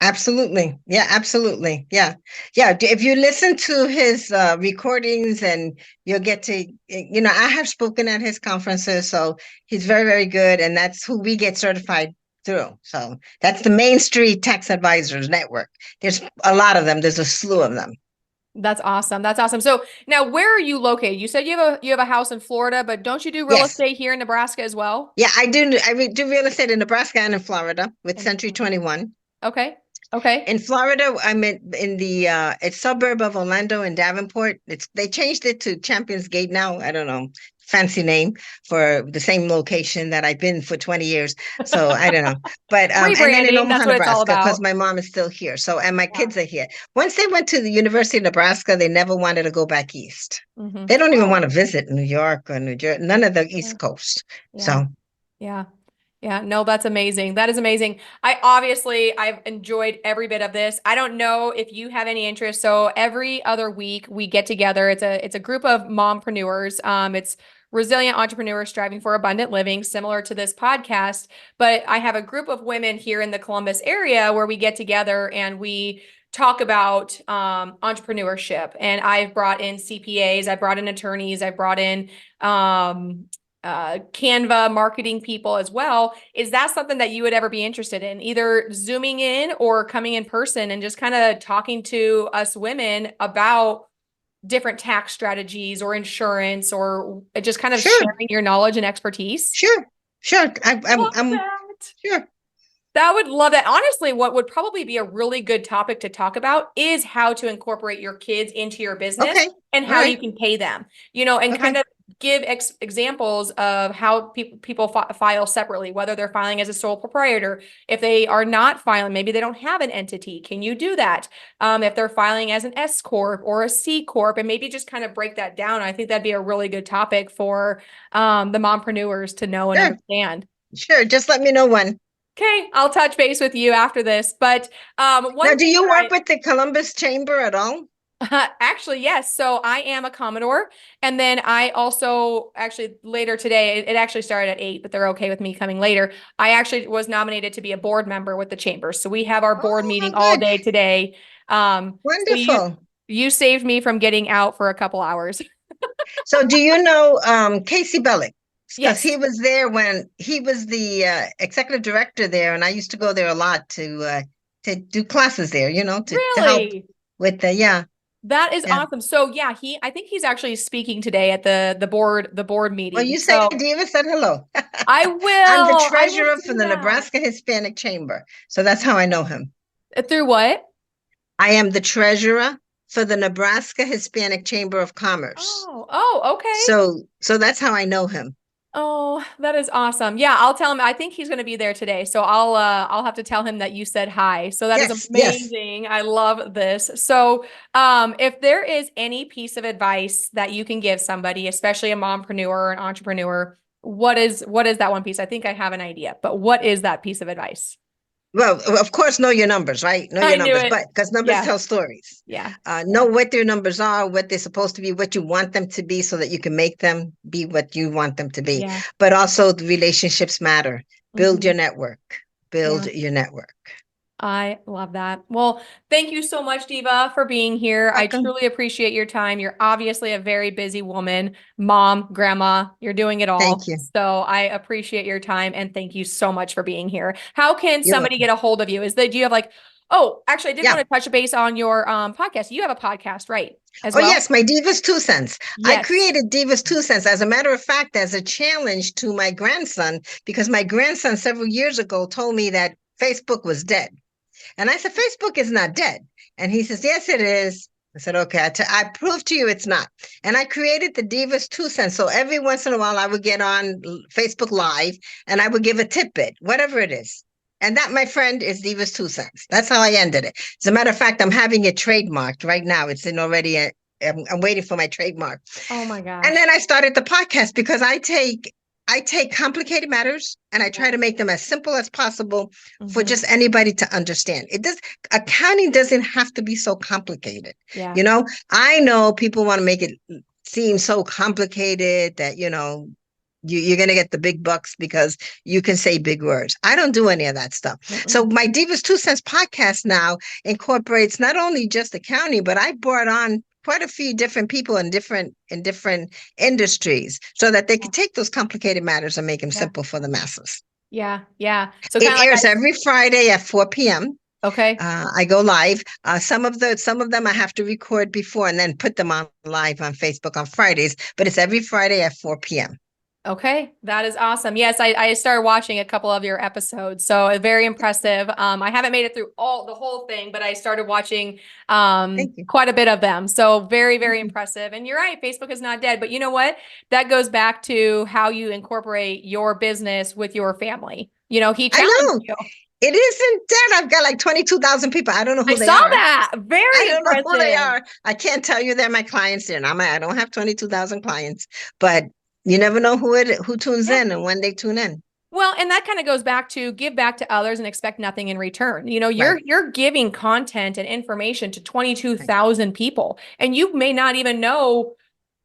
[SPEAKER 2] absolutely. Yeah, absolutely. Yeah. Yeah. If you listen to his recordings and you'll get to, I have spoken at his conferences, so he's very, very good. And that's who we get certified through. So that's the Main Street Tax Advisors Network. There's a lot of them, there's a slew of them.
[SPEAKER 1] That's awesome. That's awesome. So now where are you located? You said you have a house in Florida, but don't you do real
[SPEAKER 2] Yes.
[SPEAKER 1] estate here in Nebraska as well?
[SPEAKER 2] Yeah, I do. Do real estate in Nebraska and in Florida with
[SPEAKER 1] And
[SPEAKER 2] Century 21.
[SPEAKER 1] okay. Okay.
[SPEAKER 2] In Florida, I'm in the it's suburb of Orlando in Davenport. They changed it to Champions Gate now. I don't know, fancy name for the same location that I've been for 20 years. So I don't know. But and then in
[SPEAKER 1] Rebranding, that's
[SPEAKER 2] Omaha,
[SPEAKER 1] what it's all
[SPEAKER 2] Nebraska, because
[SPEAKER 1] about.
[SPEAKER 2] my mom is still here. So and my
[SPEAKER 1] Yeah.
[SPEAKER 2] kids are here. Once they went to the University of Nebraska, they never wanted to go back east.
[SPEAKER 1] Hmm.
[SPEAKER 2] They don't even want
[SPEAKER 1] Oh,
[SPEAKER 2] to visit New York or New Jersey, none of the
[SPEAKER 1] yeah.
[SPEAKER 2] East Coast.
[SPEAKER 1] Yeah.
[SPEAKER 2] So
[SPEAKER 1] Yeah. Yeah, no, that's amazing. That is amazing. I've enjoyed every bit of this. I don't know if you have any interest. So every other week we get together. It's a group of mompreneurs. It's resilient entrepreneurs striving for abundant living, similar to this podcast. But I have a group of women here in the Columbus area where we get together and we talk about entrepreneurship. And I've brought in CPAs, I brought in attorneys, I brought in Canva marketing people as well. Is that something that you would ever be interested in, either zooming in or coming in person and just kind of talking to us women about different tax strategies or insurance or just kind of
[SPEAKER 2] sure,
[SPEAKER 1] sharing your knowledge and expertise?
[SPEAKER 2] sure, sure.
[SPEAKER 1] Love
[SPEAKER 2] I'm
[SPEAKER 1] that.
[SPEAKER 2] sure.
[SPEAKER 1] That would love that. Honestly, what would probably be a really good topic to talk about is how to incorporate your kids into your business
[SPEAKER 2] Okay.
[SPEAKER 1] and
[SPEAKER 2] All
[SPEAKER 1] how
[SPEAKER 2] right.
[SPEAKER 1] you can pay them, and kind
[SPEAKER 2] Okay.
[SPEAKER 1] of give examples of how people file separately, whether they're filing as a sole proprietor. If they are not filing, maybe they don't have an entity. Can you do that? If they're filing as an S Corp or a C Corp, and maybe just kind of break that down. I think that'd be a really good topic for the mompreneurs to know and
[SPEAKER 2] Sure.
[SPEAKER 1] understand.
[SPEAKER 2] Sure. Just let me know when.
[SPEAKER 1] Okay, I'll touch base with you after this. But
[SPEAKER 2] Now,
[SPEAKER 1] one
[SPEAKER 2] do
[SPEAKER 1] thing
[SPEAKER 2] you
[SPEAKER 1] that
[SPEAKER 2] work with the Columbus Chamber at all?
[SPEAKER 1] actually, yes. So I am a Commodore. And then I also actually later today, it actually started at 8, but they're okay with me coming later. I actually was nominated to be a board member with the chamber. So we have our board
[SPEAKER 2] Oh,
[SPEAKER 1] meeting all
[SPEAKER 2] good.
[SPEAKER 1] day today. So
[SPEAKER 2] Wonderful.
[SPEAKER 1] you saved me from getting out for a couple hours.
[SPEAKER 2] So, do you know Casey Bellick? Because
[SPEAKER 1] Yes,
[SPEAKER 2] he was there when he was the executive director there, and I used to go there a lot to do classes there. To help
[SPEAKER 1] really.
[SPEAKER 2] with the yeah
[SPEAKER 1] That is
[SPEAKER 2] yeah.
[SPEAKER 1] awesome. So yeah, I think he's actually speaking today at the board
[SPEAKER 2] Well,
[SPEAKER 1] meeting.
[SPEAKER 2] you say
[SPEAKER 1] So
[SPEAKER 2] Diva said hello.
[SPEAKER 1] I
[SPEAKER 2] I'm the
[SPEAKER 1] will
[SPEAKER 2] treasurer for
[SPEAKER 1] do
[SPEAKER 2] the
[SPEAKER 1] that.
[SPEAKER 2] Nebraska Hispanic Chamber, so that's how I know him.
[SPEAKER 1] Through what?
[SPEAKER 2] I am the treasurer for the Nebraska Hispanic Chamber of Commerce.
[SPEAKER 1] Oh, okay.
[SPEAKER 2] So that's how I know him.
[SPEAKER 1] Oh, that is awesome. Yeah, I'll tell him. I think he's going to be there today. So I'll have to tell him that you said hi. So that is
[SPEAKER 2] Yes, yes.
[SPEAKER 1] amazing. I love this. So, if there is any piece of advice that you can give somebody, especially a mompreneur or an entrepreneur, what is that one piece? I think I have an idea, but what is that piece of advice?
[SPEAKER 2] Well, of course, know your numbers, right? Know your
[SPEAKER 1] I knew
[SPEAKER 2] numbers,
[SPEAKER 1] it.
[SPEAKER 2] but because numbers
[SPEAKER 1] Yeah.
[SPEAKER 2] tell stories.
[SPEAKER 1] Yeah.
[SPEAKER 2] Know
[SPEAKER 1] Yeah.
[SPEAKER 2] what their numbers are, what they're supposed to be, what you want them to be, so that you can make them be what you want them to be.
[SPEAKER 1] Yeah.
[SPEAKER 2] But also, the relationships matter. Build
[SPEAKER 1] Hmm.
[SPEAKER 2] your network. Build
[SPEAKER 1] Yeah.
[SPEAKER 2] your network.
[SPEAKER 1] I love that. Well, thank you so much, Diva, for being here. I
[SPEAKER 2] Welcome.
[SPEAKER 1] truly appreciate your time. You're obviously a very busy woman, mom, grandma, you're doing it
[SPEAKER 2] Thank
[SPEAKER 1] all.
[SPEAKER 2] you.
[SPEAKER 1] So I appreciate your time and thank you so much for being here. How can
[SPEAKER 2] You're
[SPEAKER 1] somebody
[SPEAKER 2] welcome.
[SPEAKER 1] get a hold of you? Do you have oh, actually, I did
[SPEAKER 2] Yeah.
[SPEAKER 1] want to touch base on your podcast. You have a podcast, right? As
[SPEAKER 2] Oh,
[SPEAKER 1] well?
[SPEAKER 2] yes, my Divas Two Cents. I
[SPEAKER 1] Yes.
[SPEAKER 2] created Divas Two Cents, as a matter of fact, as a challenge to my grandson, because my grandson several years ago told me that Facebook was dead. And I said, Facebook is not dead. And he says, yes, it is. I said, okay, I prove to you it's not. And I created the Divas Two Cents. So every once in a while, I would get on Facebook Live and I would give a tidbit, whatever it is. And that, my friend, is Divas Two Cents. That's how I ended it. As a matter of fact, I'm having it trademarked right now. It's in already. I'm waiting for my trademark.
[SPEAKER 1] Oh my
[SPEAKER 2] And
[SPEAKER 1] gosh.
[SPEAKER 2] then I started the podcast because I take complicated matters and I try to make them as simple as possible for
[SPEAKER 1] Hmm.
[SPEAKER 2] just anybody to understand. Accounting doesn't have to be so complicated.
[SPEAKER 1] Yeah.
[SPEAKER 2] You know, I know people want to make it seem so complicated that, you're going to get the big bucks because you can say big words. I don't do any of that stuff. So
[SPEAKER 1] Mm-mm.
[SPEAKER 2] my Divas Two Cents podcast now incorporates not only just accounting, but I brought on quite a few different people in different industries so that they could take those complicated matters and make them
[SPEAKER 1] Yeah.
[SPEAKER 2] simple for the masses.
[SPEAKER 1] Yeah. Yeah. So kind
[SPEAKER 2] It
[SPEAKER 1] of like
[SPEAKER 2] airs every Friday at 4 p.m.
[SPEAKER 1] okay.
[SPEAKER 2] I go live. Some of them I have to record before and then put them on live on Facebook on Fridays, but it's every Friday at 4 p.m.
[SPEAKER 1] Okay, that is awesome. Yes, I started watching a couple of your episodes, so very impressive. I haven't made it through the whole thing, but I started watching
[SPEAKER 2] Thank you.
[SPEAKER 1] quite a bit of them. So very, very impressive. And you're right, Facebook is not dead. But you know what? That goes back to how you incorporate your business with your family. You know, he
[SPEAKER 2] I
[SPEAKER 1] challenged
[SPEAKER 2] know.
[SPEAKER 1] you.
[SPEAKER 2] It isn't dead. I've got like 22,000 people. I don't know
[SPEAKER 1] I
[SPEAKER 2] who they
[SPEAKER 1] saw
[SPEAKER 2] are.
[SPEAKER 1] that.
[SPEAKER 2] I
[SPEAKER 1] Very
[SPEAKER 2] don't know who they
[SPEAKER 1] impressive.
[SPEAKER 2] are. I can't tell you they're my clients. I don't have 22,000 clients, but you never know who tunes
[SPEAKER 1] Yeah.
[SPEAKER 2] in and when they tune in.
[SPEAKER 1] Well, and that kind of goes back to give back to others and expect nothing in return. You know,
[SPEAKER 2] Right.
[SPEAKER 1] you're giving content and information to
[SPEAKER 2] Right.
[SPEAKER 1] 22,000 people, and you may not even know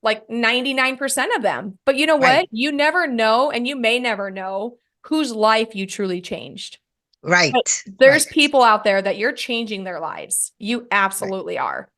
[SPEAKER 1] like 99% of them. But you know
[SPEAKER 2] Right.
[SPEAKER 1] what? You never know, and you may never know whose life you truly changed. But
[SPEAKER 2] Right.
[SPEAKER 1] there's
[SPEAKER 2] Right.
[SPEAKER 1] people out there that you're changing their lives. You
[SPEAKER 2] Right.
[SPEAKER 1] absolutely are.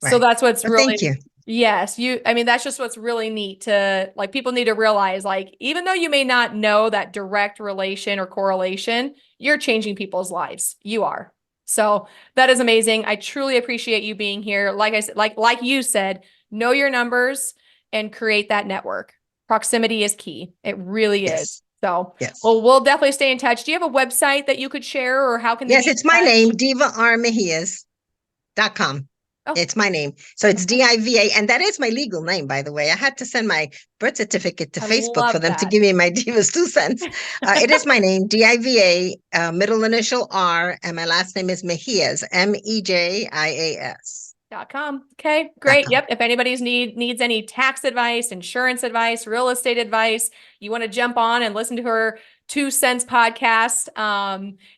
[SPEAKER 1] So
[SPEAKER 2] Right.
[SPEAKER 1] that's what's
[SPEAKER 2] Well, thank
[SPEAKER 1] really,
[SPEAKER 2] you.
[SPEAKER 1] yes, I mean, that's just what's really neat to like, people need to realize, like, even though you may not know that direct relation or correlation, you're changing people's lives. You are. So that is amazing. I truly appreciate you being here. Like I said, like you said, know your numbers and create that network. Proximity is key. It really is.
[SPEAKER 2] Yes.
[SPEAKER 1] So,
[SPEAKER 2] Yes.
[SPEAKER 1] well, we'll definitely stay in touch. Do you have a website that you could share, or how can they
[SPEAKER 2] Yes,
[SPEAKER 1] be
[SPEAKER 2] it's
[SPEAKER 1] in
[SPEAKER 2] my name,
[SPEAKER 1] touch?
[SPEAKER 2] divarmejias.com.
[SPEAKER 1] Oh,
[SPEAKER 2] It's my name. So it's
[SPEAKER 1] okay.
[SPEAKER 2] DIVA. And that is my legal name, by the way. I had to send my birth certificate to
[SPEAKER 1] I
[SPEAKER 2] Facebook for
[SPEAKER 1] love
[SPEAKER 2] them to
[SPEAKER 1] that.
[SPEAKER 2] give me my Divas 2 cents. It is my name, DIVA, middle initial R, and my last name is Mejias, MEJIAS.
[SPEAKER 1] .com. Okay,
[SPEAKER 2] Dot
[SPEAKER 1] great.
[SPEAKER 2] com.
[SPEAKER 1] Yep. If anybody's needs any tax advice, insurance advice, real estate advice, you want to jump on and listen to her 2 cents podcast.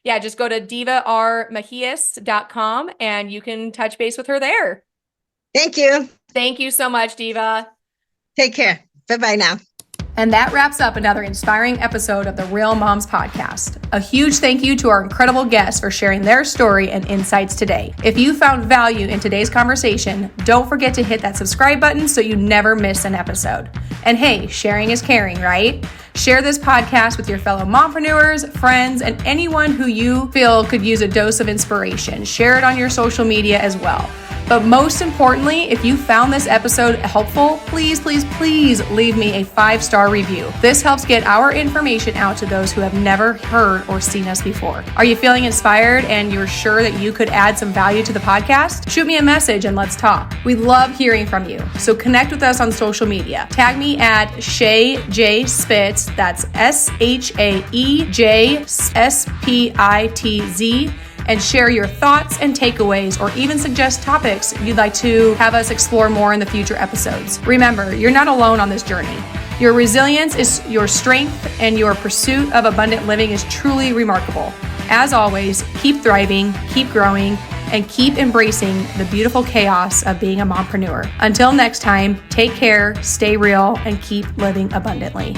[SPEAKER 1] Yeah, just go to divarmejias.com and you can touch base with her there.
[SPEAKER 2] Thank you.
[SPEAKER 1] Thank you so much, Diva.
[SPEAKER 2] Take care. Bye-bye now.
[SPEAKER 1] And that wraps up another inspiring episode of the Real Moms Podcast. A huge thank you to our incredible guests for sharing their story and insights today. If you found value in today's conversation, don't forget to hit that subscribe button so you never miss an episode. And hey, sharing is caring, right? Share this podcast with your fellow mompreneurs, friends, and anyone who you feel could use a dose of inspiration. Share it on your social media as well. But most importantly, if you found this episode helpful, please, please, please leave me a 5-star review. This helps get our information out to those who have never heard or seen us before. Are you feeling inspired and you're sure that you could add some value to the podcast? Shoot me a message and let's talk. We love hearing from you. So connect with us on social media. Tag me at Shay J Spitz. That's ShaeJSpitz. And share your thoughts and takeaways, or even suggest topics you'd like to have us explore more in the future episodes. Remember, you're not alone on this journey. Your resilience is your strength, and your pursuit of abundant living is truly remarkable. As always, keep thriving, keep growing, and keep embracing the beautiful chaos of being a mompreneur. Until next time, take care, stay real, and keep living abundantly.